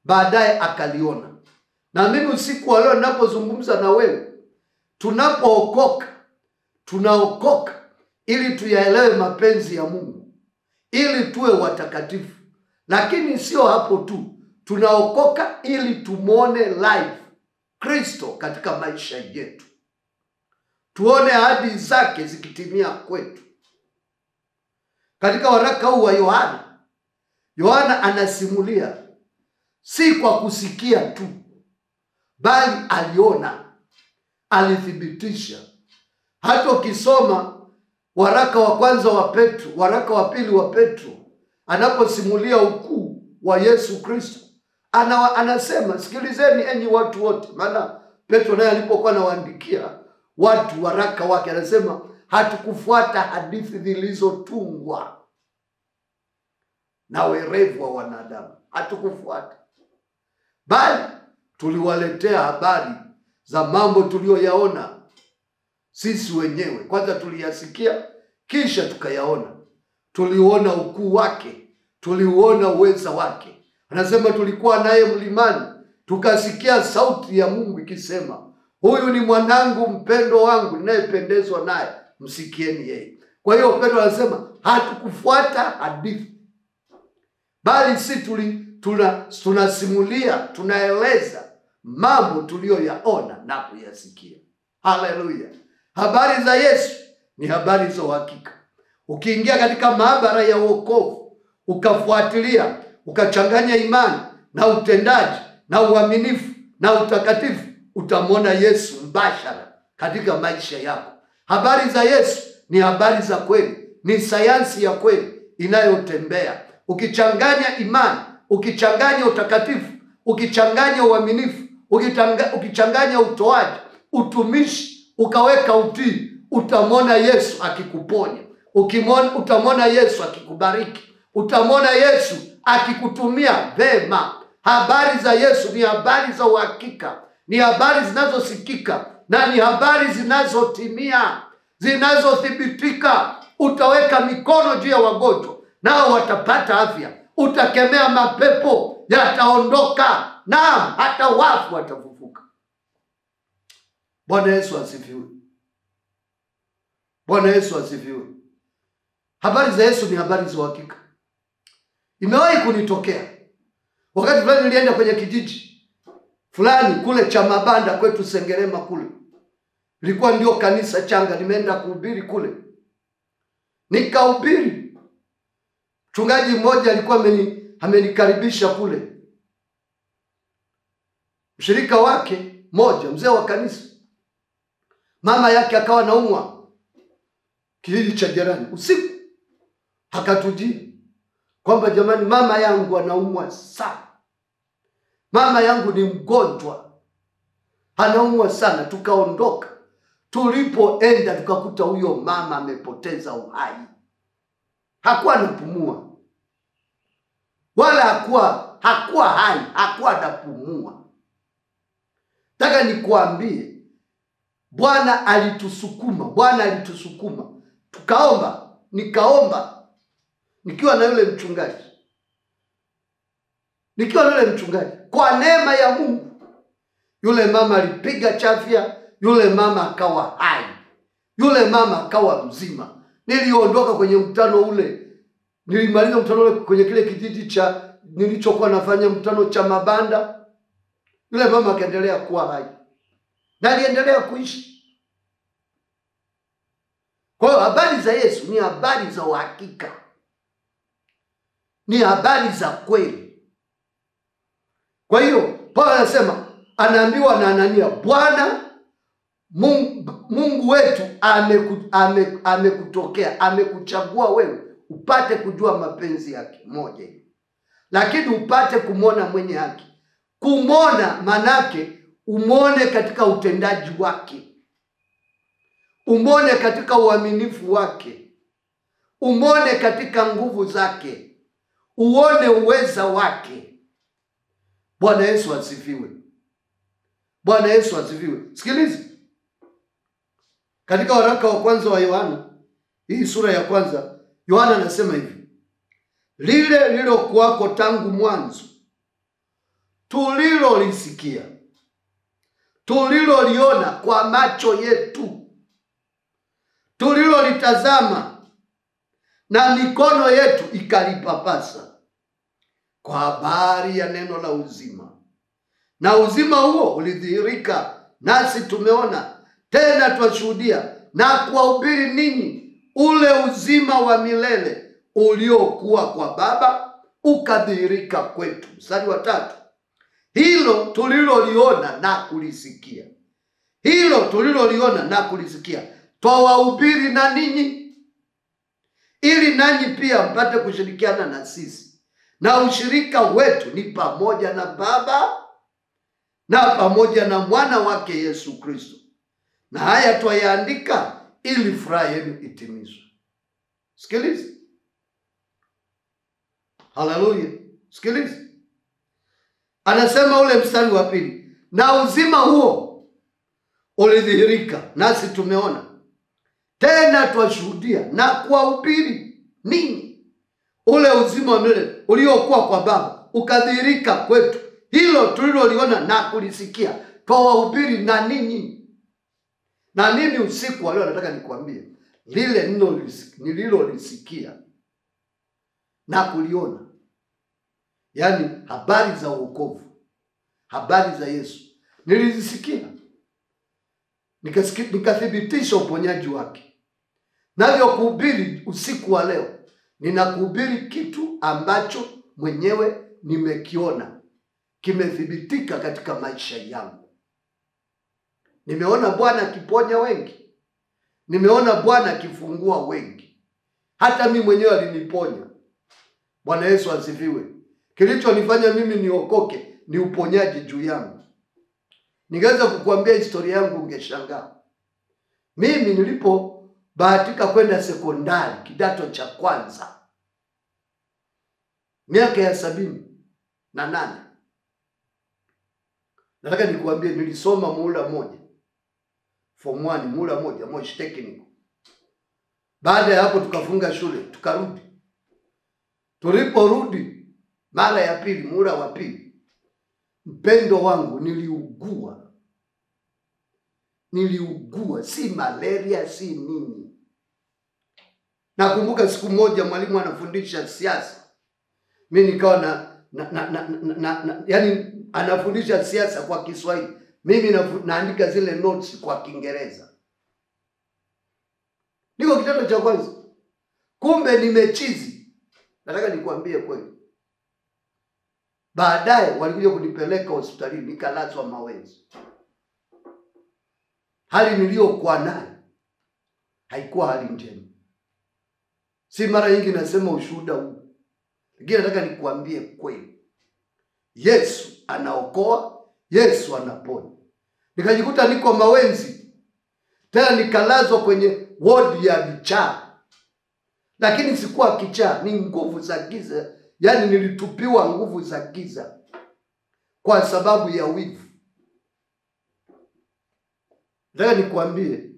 baadaye akaliona. Na mimi usiku wa leo ninapozungumza na wewe, tunapookoka, tunaokoka ili tuyaelewe mapenzi ya Mungu, ili tuwe watakatifu. Lakini sio hapo tu, tunaokoka ili tumuone live Kristo katika maisha yetu, tuone ahadi zake zikitimia kwetu. Katika waraka huu wa Yohana, Yohana anasimulia si kwa kusikia tu, bali aliona, alithibitisha. Hata ukisoma waraka wa kwanza wa Petro, waraka wa pili wa Petro, anaposimulia ukuu wa Yesu Kristo, anasema, sikilizeni enyi watu wote. Maana Petro naye alipokuwa anawaandikia watu waraka wake, anasema hatukufuata hadithi zilizotungwa na werevu wa wanadamu. Hatukufuata, bali tuliwaletea habari za mambo tuliyoyaona sisi wenyewe. Kwanza tuliyasikia, kisha tukayaona. Tuliuona ukuu wake, tuliuona uweza wake. Anasema tulikuwa naye mlimani, tukasikia sauti ya Mungu ikisema, huyu ni mwanangu mpendwa wangu ninayependezwa naye, msikieni yeye. Kwa hiyo Petro anasema hatukufuata hadithi, bali si tunasimulia, tunaeleza mambo tuliyoyaona na kuyasikia. Haleluya. Habari za Yesu ni habari za uhakika. Ukiingia katika maabara ya wokovu, ukafuatilia, ukachanganya imani na utendaji na uaminifu na utakatifu, utamwona Yesu mbashara katika maisha yako. Habari za Yesu ni habari za kweli, ni sayansi ya kweli inayotembea. Ukichanganya imani, ukichanganya utakatifu, ukichanganya uaminifu, ukichanganya utoaji, utumishi, ukaweka utii, utamwona Yesu akikuponya. Utamwona Yesu akikubariki. Utamwona Yesu akikutumia vema. Habari za Yesu ni habari za uhakika, ni habari zinazosikika na ni habari zinazotimia, zinazothibitika. Utaweka mikono juu ya wagonjwa, nao watapata afya. Utakemea mapepo, yataondoka. Naam, hata wafu watafufuka. Bwana Yesu asifiwe. Bwana Yesu asifiwe. Habari za Yesu ni habari za uhakika. Imewahi kunitokea wakati fulani, nilienda kwenye kijiji fulani kule cha Mabanda kwetu Sengerema kule. Ilikuwa ndio kanisa changa, nimeenda kuhubiri kule. Nikahubiri. Mchungaji mmoja alikuwa amenikaribisha kule. Mshirika wake moja, mzee wa kanisa, mama yake akawa naumwa kijiji cha jirani. Usiku akatujia kwamba jamani, mama yangu anaumwa sana. Mama yangu ni mgonjwa, anaumwa sana. Tukaondoka. Tulipoenda tukakuta huyo mama amepoteza uhai. Hakuwa anapumua, wala hakuwa hai, hakuwa anapumua. Nataka nikuambie, Bwana alitusukuma. Tukaomba, nikaomba nikiwa na yule mchungaji. Kwa neema ya Mungu, yule mama alipiga chafya, yule mama akawa hai, yule mama akawa mzima. Niliondoka kwenye mkutano ule, nilimaliza mkutano ule kwenye kile kijiji nilichokuwa nafanya mkutano cha Mabanda. Yule mama akaendelea kuwa hai na aliendelea kuishi. Kwa hiyo habari za Yesu ni habari za uhakika, ni habari za kweli. Kwa hiyo Paulo anasema, anaambiwa na Anania, Bwana Mungu wetu amekutokea, amekuchagua wewe upate kujua mapenzi yake. Moja, lakini upate kumwona mwenye haki. Kumwona manake umwone katika utendaji wake, umwone katika uaminifu wake, umwone katika nguvu zake, uone uweza wake. Bwana Yesu asifiwe. Bwana Yesu asifiwe. Sikiliza, katika waraka wa kwanza wa Yohana, hii sura ya kwanza, Yohana anasema hivi, lile lilokuwako tangu mwanzo, tulilolisikia, tuliloliona kwa macho yetu, tulilolitazama na mikono yetu ikalipapasa, kwa habari ya neno la uzima. Na uzima huo ulidhihirika, nasi tumeona, tena twashuhudia na kuwahubiri ninyi ule uzima wa milele uliokuwa kwa Baba ukadhihirika kwetu. Mstari wa 3, hilo tuliloliona na kulisikia, hilo tuliloliona na kulisikia twawahubiri na ninyi, ili nanyi pia mpate kushirikiana na sisi. Na ushirika wetu ni pamoja na Baba na pamoja na mwana wake Yesu Kristo. Na haya twayaandika ili furaha yenu itimizwe. Sikiliza. Haleluya. Sikiliza. Anasema ule mstari wa 2, na uzima huo ulidhihirika, nasi tumeona, tena twashuhudia na kuwahubiri ninyi ule uzima wa milele uliokuwa kwa Baba ukadhihirika kwetu. Hilo tuliloliona na kulisikia twawahubiri na ninyi. Na mimi usiku wa leo nataka nikwambie, lile nililolisikia na kuliona, yani habari za wokovu, habari za Yesu, nilizisikia, nikathibitisha uponyaji wake. Navyo kuhubiri usiku wa leo, ninakuhubiri kitu ambacho mwenyewe nimekiona, kimethibitika katika maisha yangu. Nimeona Bwana akiponya wengi, nimeona Bwana akifungua wengi, hata mimi mwenyewe aliniponya. Bwana Yesu asifiwe. Kilichonifanya mimi niokoke ni uponyaji juu yangu. Ningeweza kukuambia historia yangu ungeshangaa. Mimi nilipobahatika kwenda sekondari kidato cha kwanza, miaka ya 78, nataka nikuambie nilisoma muhula moja, form 1, muhula moja, Moshi Technical. Baada ya hapo tukafunga shule, tukarudi. Tuliporudi mara ya pili, muhula wa pili, mpendo wangu, niliugua, si malaria, si nini. Nakumbuka siku moja mwalimu anafundisha siasa, mimi nikawa yani anafundisha siasa kwa Kiswahili, mimi naandika zile notes kwa Kiingereza. Niko kidato cha kwanza, kumbe nimechizi. Nataka nikwambie kweli, baadaye walikuja kunipeleka hospitalini, nikalazwa Mawenzi. Hali niliyokuwa nayo haikuwa hali njema. Si mara nyingi nasema ushuhuda huu, lakini nataka nikuambie kweli, Yesu anaokoa, Yesu anaponya. Nikajikuta niko Mawenzi, tena nikalazwa kwenye ward ya vichaa. Lakini sikuwa kichaa, ni nguvu za giza. Yani nilitupiwa nguvu za giza kwa sababu ya wivu. Nataka nikuambie,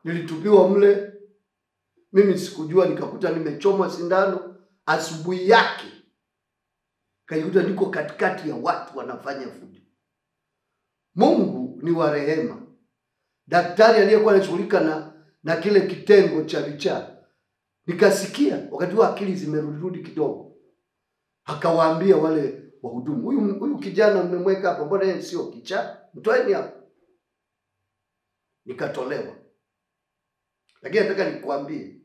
nilitupiwa mle, mimi sikujua, nikakuta nimechomwa sindano. Asubuhi yake kajikuta niko katikati ya watu wanafanya fujo. Mungu ni wa rehema. Daktari aliyekuwa anashughulika na kile kitengo cha vichaa, nikasikia wakati wa akili zimerudi kidogo, akawaambia wale wahudumu, huyu kijana mmemweka hapa, mbona yeye sio kichaa? Mtoeni hapa. Nikatolewa. Lakini nataka nikuambie,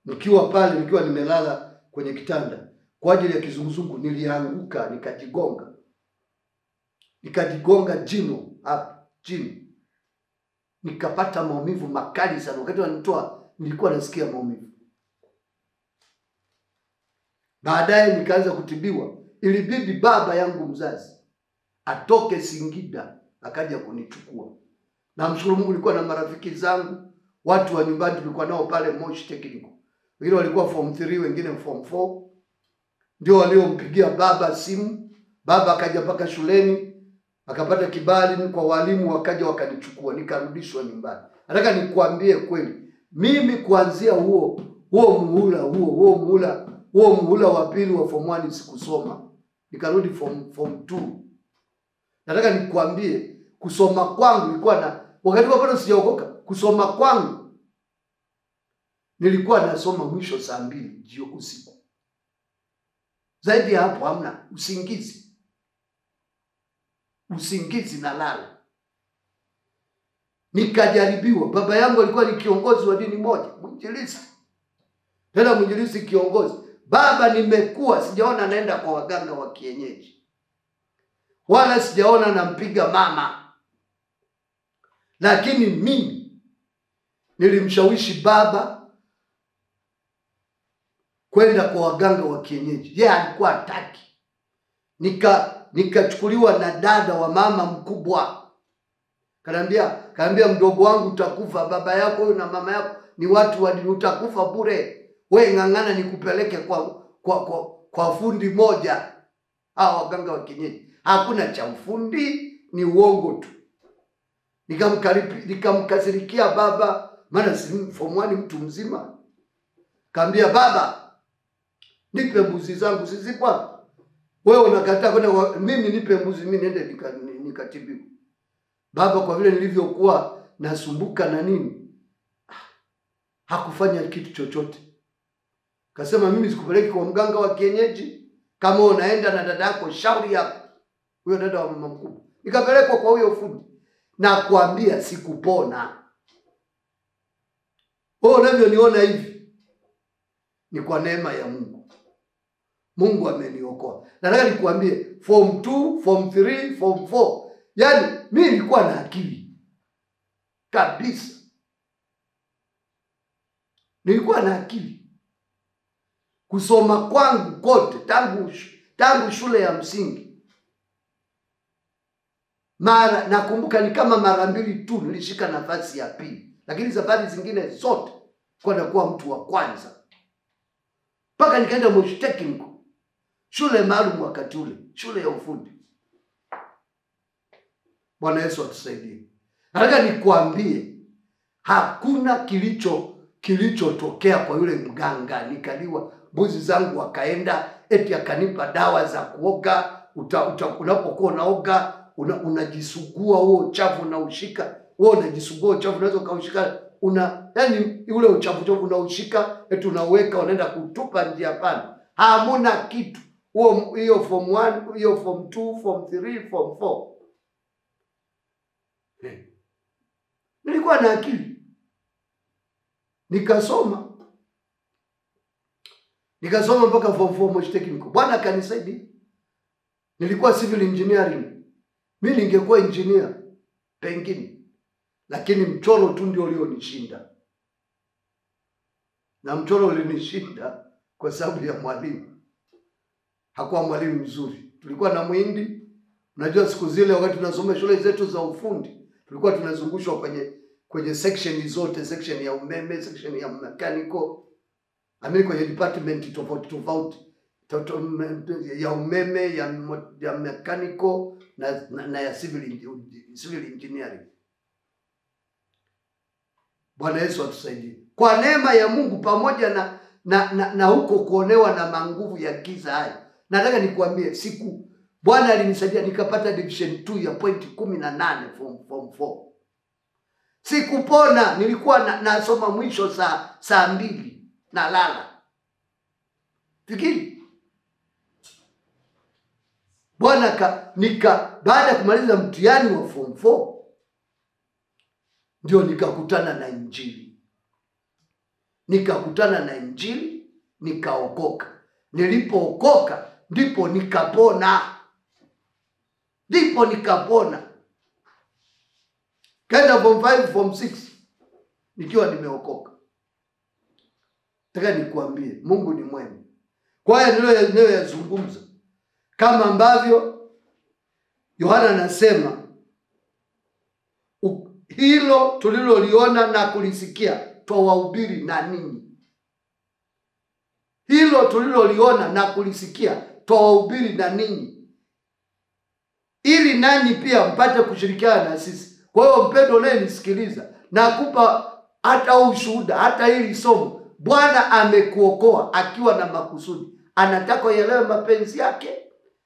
nikiwa pale, nikiwa nimelala kwenye kitanda, kwa ajili ya kizunguzungu nilianguka nikajigonga jino hapa chini, nikapata maumivu makali sana. Wakati wanitoa nilikuwa nasikia maumivu. Baadaye nikaanza kutibiwa. Ilibidi baba yangu mzazi atoke Singida akaja kunichukua. Na mshukuru Mungu nilikuwa na marafiki zangu, watu wa nyumbani tulikuwa nao pale Moshi Technical. Wengine walikuwa form 3, wengine form 4. Ndio waliompigia baba simu. Baba akaja mpaka shuleni, akapata kibali kwa walimu, wakaja wakanichukua, nikarudishwa nyumbani. Nataka nikuambie kweli, mimi kuanzia huo muhula wa pili wa form 1 sikusoma. Nikarudi form 2. Nataka nikuambie kusoma kwangu ilikuwa na wakati bado sijaokoka, kusoma kwangu nilikuwa nasoma mwisho saa 2 jioni usiku. Zaidi hapo hamna. Usingizi na lala. Nikajaribiwa. Baba yangu alikuwa ni kiongozi wa dini moja, mwinjilisti. Tena mwinjilisti kiongozi. Baba nimekuwa sijaona naenda kwa waganga wa kienyeji, wala sijaona nampiga mama. Lakini mimi nilimshawishi baba kwenda kwa waganga wa kienyeji. Yeye alikuwa hataki. Nikachukuliwa na dada wa mama mkubwa. Kaniambia mdogo wangu utakufa, baba yako huyu na mama yako ni watu wa dini, utakufa bure. Wewe ng'ang'ana nikupeleke kwa fundi moja. Hao waganga wa kienyeji hakuna cha ufundi, ni uongo tu. Nikamkasirikia baba, maana si form 1 mtu mzima. Kaambia baba, nipe mbuzi zangu sizipwa. Wewe unakataa kwenda, mimi nipe mbuzi, mimi niende nikatibiwa. Baba kwa vile nilivyokuwa nasumbuka na nini, hakufanya kitu chochote. Kasema mimi sikupeleki kwa mganga wa kienyeji, kama unaenda na dada yako shauri yako. Huyo dada wa mama mkubwa. Nikapelekwa kwa huyo fundi. Na kuambia sikupona. Wewe unavyoniona hivi ni kwa neema ya Mungu. Mungu ameniokoa. Nataka nikuambie form 2, form 3, form 4. Yaani mimi nilikuwa na akili kabisa. Nilikuwa na akili. Kusoma kwangu kote tangu shule ya msingi. Nakumbuka ni kama mara 2 tu nilishika nafasi ya pili. Lakini safari zingine zote kwa nakuwa mtu wa kwanza. Mpaka nikaenda Moshi Technical. Shule maalum wakati ule, shule ya ufundi. Bwana Yesu atusaidie. Nataka nikuambie hakuna kilichotokea kwa yule mganga. Nikaliwa mbuzi zangu wakaenda, eti akanipa dawa za kuoga. Unapokuwa unaoga unajisugua huo uchafu unaushika. Wewe unajisugua uchafu unaweza kaushika, yani ule uchafu unaushika, eti unaweka unaenda kutupa njia pana. Hamuna kitu. Hiyo form 1, hiyo form 2, form 3, form 4. Nilikuwa na akili. Nikasoma mpaka form 4 Moshi Technical. Bwana akanisaidia. Nilikuwa civil engineering. Mimi ningekuwa engineer pengine. Lakini mchoro tu ndio ulionishinda. Na mchoro ulinishinda kwa sababu ya mwalimu. Hakuwa mwalimu mzuri. Tulikuwa na Muhindi. Unajua siku zile wakati tunasoma shule zetu za ufundi, tulikuwa tunazungushwa kwenye section zote, section ya umeme, section ya mechanical. Kwenye department tofauti ya umeme, ya mechanical na ya civil engineering. Bwana Yesu atusaidie. Kwa neema ya Mungu pamoja na huko kuonewa na manguvu ya giza haya. Nataka nikuambie siku Bwana alinisaidia nikapata division 2 ya point 18 form 4. Sikupona, nilikuwa nasoma mwisho saa 2 na lala. Fikiri. Bwana baada ya kumaliza mtihani wa form 4 ndio nikakutana na Injili. Nikaokoka. Nilipookoka ndipo nikapona. Ndipo nikapona. Kaenda form 5 form 6 nikiwa nimeokoka. Nataka nikuambie Mungu ni mwema. Kwa hiyo niliyoyazungumza kama ambavyo Yohana anasema, hilo tuliloliona na kulisikia twawahubiri na ninyi. Hilo tuliloliona na kulisikia twawahubiri na ninyi, ili nanyi pia mpate kushirikiana na sisi. Kwa hiyo mpendo leo nisikiliza, nakupa hata ushuhuda, hata hili somo. Bwana amekuokoa akiwa na makusudi. Anataka uelewe mapenzi yake.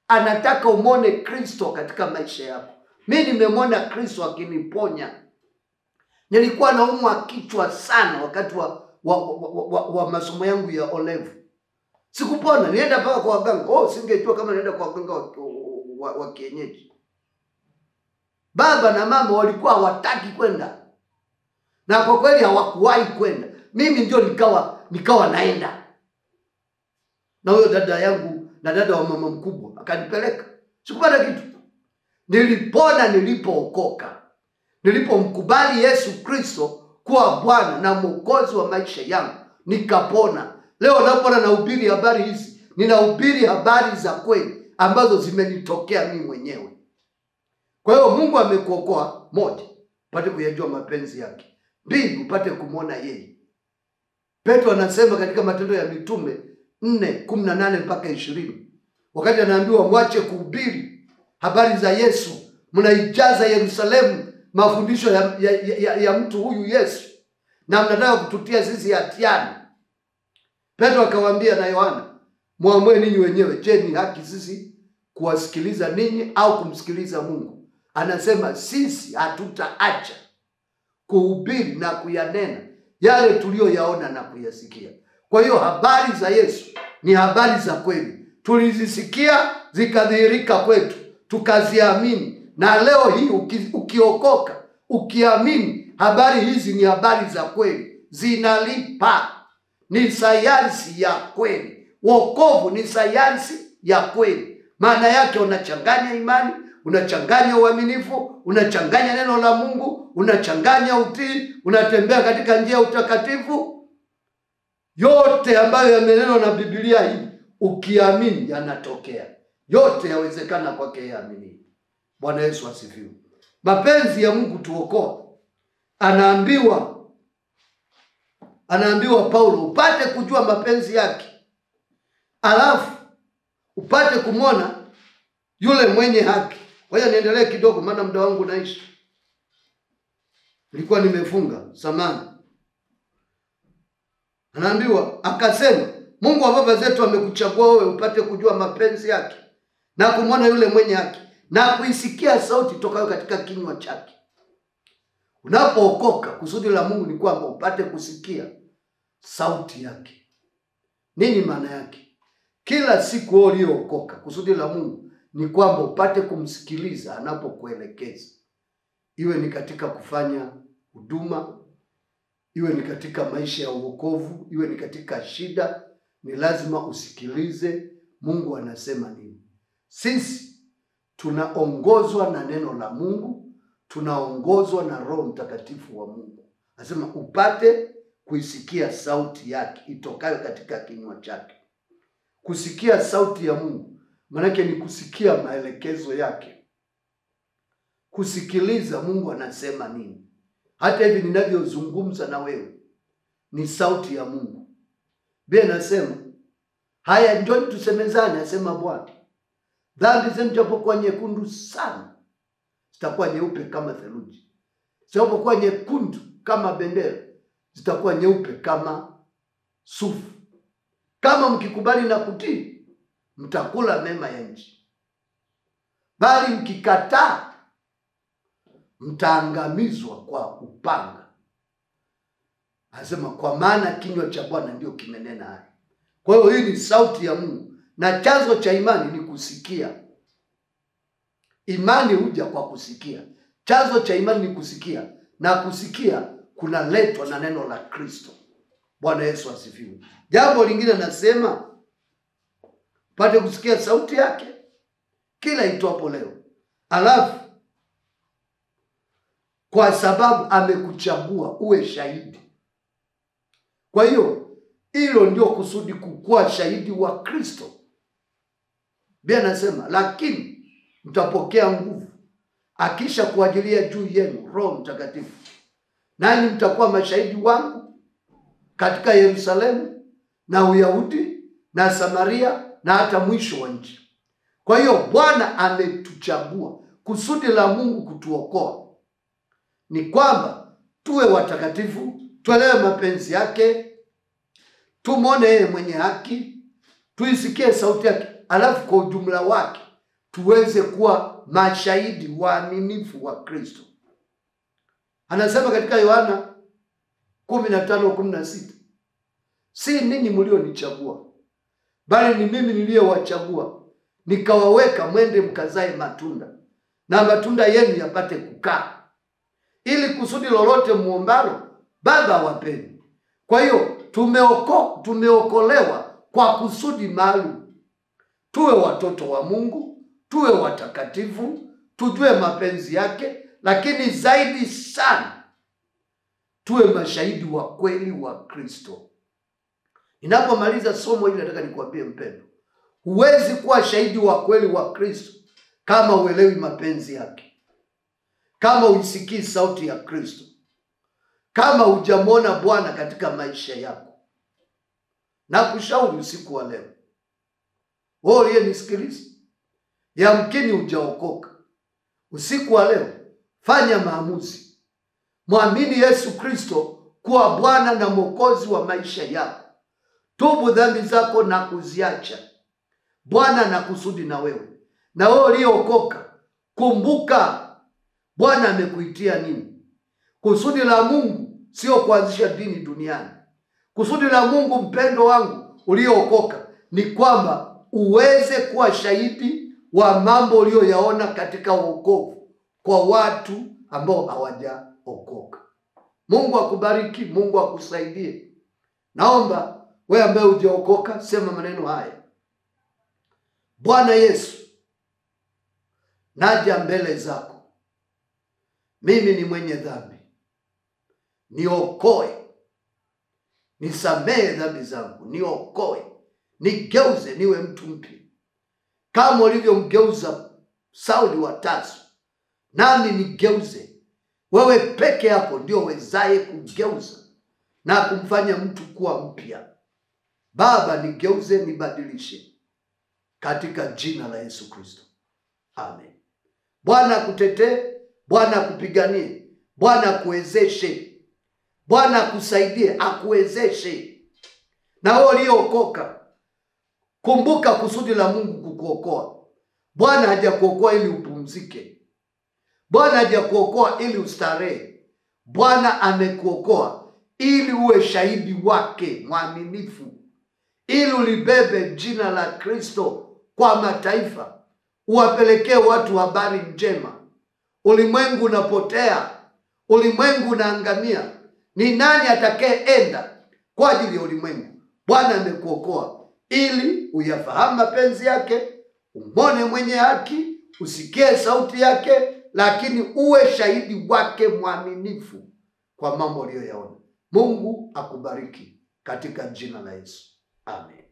Anataka umone Kristo katika maisha yako. Mimi nimemwona Kristo akiniponya. Nilikuwa naumwa kichwa sana wakati wa masomo yangu ya O-level. Sikupona, nienda mpaka kwa waganga. Singejua kama nienda kwa waganga wa kienyeji. Baba na mama walikuwa hawataki kwenda. Na kwa kweli hawakuwahi kwenda. Mimi ndio nikawa naenda. Na huyo dada yangu na dada wa mama mkubwa akanipeleka. Sikupata kitu. Nilipona nilipookoka. Nilipomkubali Yesu Kristo kuwa Bwana na Mwokozi wa maisha yangu, nikapona. Leo napona nahubiri habari hizi. Ninahubiri habari za kweli ambazo zimenitokea mimi mwenyewe. Kwa hiyo Mungu amekuokoa, moja, upate kuyajua mapenzi yake. Mbili, upate kumwona yeye. Petro anasema katika Matendo ya Mitume 4:18 mpaka 20. Wakati anaambiwa mwache kuhubiri habari za Yesu, mnaijaza Yerusalemu mafundisho ya mtu huyu Yesu, na mnataka kututia sisi hatiani. Petro akawaambia na Yohana, muamue ninyi wenyewe, je, ni haki sisi kuwasikiliza ninyi au kumsikiliza Mungu? Anasema sisi hatutaacha kuhubiri na kuyanena yale tuliyoyaona na kuyasikia. Kwa hiyo habari za Yesu ni habari za kweli. Tulizisikia zikadhihirika kwetu, tukaziamini. Na leo hii ukiokoka, ukiamini habari hizi ni habari za kweli, zinalipa. Ni sayansi ya kweli. Wokovu ni sayansi ya kweli. Maana yake unachanganya imani, unachanganya uaminifu, unachanganya neno la Mungu, unachanganya utii, unatembea katika njia ya utakatifu. Yote ambayo yamenenwa na Biblia hii, ukiamini yanatokea. Yote yawezekana kwake yaamini. Bwana Yesu asifiwe. Mapenzi ya Mungu tuokoa. Anaambiwa Paulo, upate kujua mapenzi yake, alafu upate kumwona yule mwenye haki. Kwa hiyo niendelee kidogo maana muda wangu naishi. Nilikuwa nimefunga samani. Anaambiwa akasema, Mungu wa baba zetu amekuchagua wewe upate kujua mapenzi yake na kumwona yule mwenye haki na kuisikia sauti tokayo katika kinywa chake. Unapookoka, kusudi la Mungu ni kwamba upate kusikia sauti yake. Nini maana yake? Kila siku wewe uliyookoka, kusudi la Mungu ni kwamba upate kumsikiliza anapokuelekeza. Iwe ni katika kufanya huduma, iwe ni katika maisha ya wokovu, iwe ni katika shida, ni lazima usikilize Mungu anasema nini. Sisi tunaongozwa na neno la Mungu, tunaongozwa na Roho Mtakatifu wa Mungu. Anasema upate kuisikia sauti yake itokayo katika kinywa chake. Kusikia sauti ya Mungu maana ni kusikia maelekezo yake. Kusikiliza Mungu anasema nini. Hata hivi ninavyozungumza na wewe ni sauti ya Mungu. Biblia inasema, haya njoni tusemezane, asema Bwana. Dhambi zenu japokuwa nyekundu sana, zitakuwa nyeupe kama theluji. Zitakuwa nyekundu kama bendera, zitakuwa nyeupe kama sufu. Kama mkikubali na kutii, mtakula mema ya nchi. Bali mkikataa, mtaangamizwa kwa upanga. Anasema kwa maana kinywa cha Bwana ndio kimenena haya. Kwa hiyo hii ni sauti ya Mungu, na chanzo cha imani ni kusikia. Imani huja kwa kusikia. Chanzo cha imani ni kusikia, na kusikia kunaletwa na neno la Kristo. Bwana Yesu asifiwe. Jambo lingine nasema, pate kusikia sauti yake kila itwapo leo. Alafu kwa sababu amekuchagua uwe shahidi. Kwa hiyo hilo ndio kusudi kuwa shahidi wa Kristo. Biblia nasema, lakini mtapokea nguvu akisha kuajilia juu yenu Roho Mtakatifu, nanyi mtakuwa mashahidi wangu katika Yerusalemu na Uyahudi na Samaria na hata mwisho wa nchi. Kwa hiyo Bwana ametuchagua. Kusudi la Mungu kutuokoa ni kwamba tuwe watakatifu, tuelewe mapenzi yake, tumwone yeye mwenye haki, tuisikie sauti yake, alafu kwa ujumla wake tuweze kuwa mashahidi waaminifu wa Kristo. Anasema katika Yohana 15:16, si ninyi mlionichagua, bali ni mimi niliyowachagua, nikawaweka mwende mkazae matunda, na matunda yenu yapate kukaa, ili kusudi lolote muombalo Baba awapeni. Kwa hiyo tumeokolewa kwa kusudi maalum. Tuwe watoto wa Mungu, tuwe watakatifu, tujue mapenzi yake, lakini zaidi sana tuwe mashahidi wa kweli wa Kristo. Ninapomaliza somo hili nataka nikwambie mpendo, huwezi kuwa shahidi wa kweli wa Kristo kama uelewi mapenzi yake, kama usikii sauti ya Kristo, kama hujamwona Bwana katika maisha yako. Na kushauri usiku wa leo, wewe uliyenisikiliza, yamkini hujaokoka, usiku wa leo fanya maamuzi. Mwamini Yesu Kristo kuwa Bwana na Mwokozi wa maisha yako. Tubu dhambi zako na kuziacha. Bwana na kusudi na wewe. Na wewe uliyeokoka, kumbuka Bwana amekuitia nini. Kusudi la Mungu sio kuanzisha dini duniani. Kusudi la Mungu, mpendo wangu uliyeokoka, ni kwamba uweze kuwa shahidi wa mambo uliyoyaona katika wokovu kwa watu ambao hawajaokoka. Mungu akubariki, Mungu akusaidie. Naomba wewe ambaye hujaokoka sema maneno haya: Bwana Yesu, naja mbele zako. Mimi ni mwenye dhambi. Niokoe. Nisamehe dhambi zangu. Niokoe. Nigeuze niwe mtu mpya. Kama ulivyomgeuza Sauli wa Tarso, nami nigeuze. Wewe peke yako ndio wezaye kugeuza na kumfanya mtu kuwa mpya. Baba, nigeuze, nibadilishe katika jina la Yesu Kristo. Amen. Bwana akutetee, Bwana akupiganie, Bwana akuwezeshe, Bwana akusaidie, akuwezeshe. Na wewe uliyeokoka, kumbuka kusudi la Mungu kukuokoa. Bwana hajakuokoa ili upumzike. Bwana hajakuokoa ili ustarehe. Bwana amekuokoa ili uwe shahidi wake mwaminifu, ili ulibebe jina la Kristo kwa mataifa, uwapelekee watu habari njema. Ulimwengu unapotea, ulimwengu unaangamia. Ni nani atakayeenda kwa ajili ya ulimwengu? Bwana amekuokoa ili uyafahamu mapenzi yake, umwone mwenye haki, usikie sauti yake, lakini uwe shahidi wake mwaminifu kwa mambo uliyoyaona. Mungu akubariki katika jina la Yesu. Amen.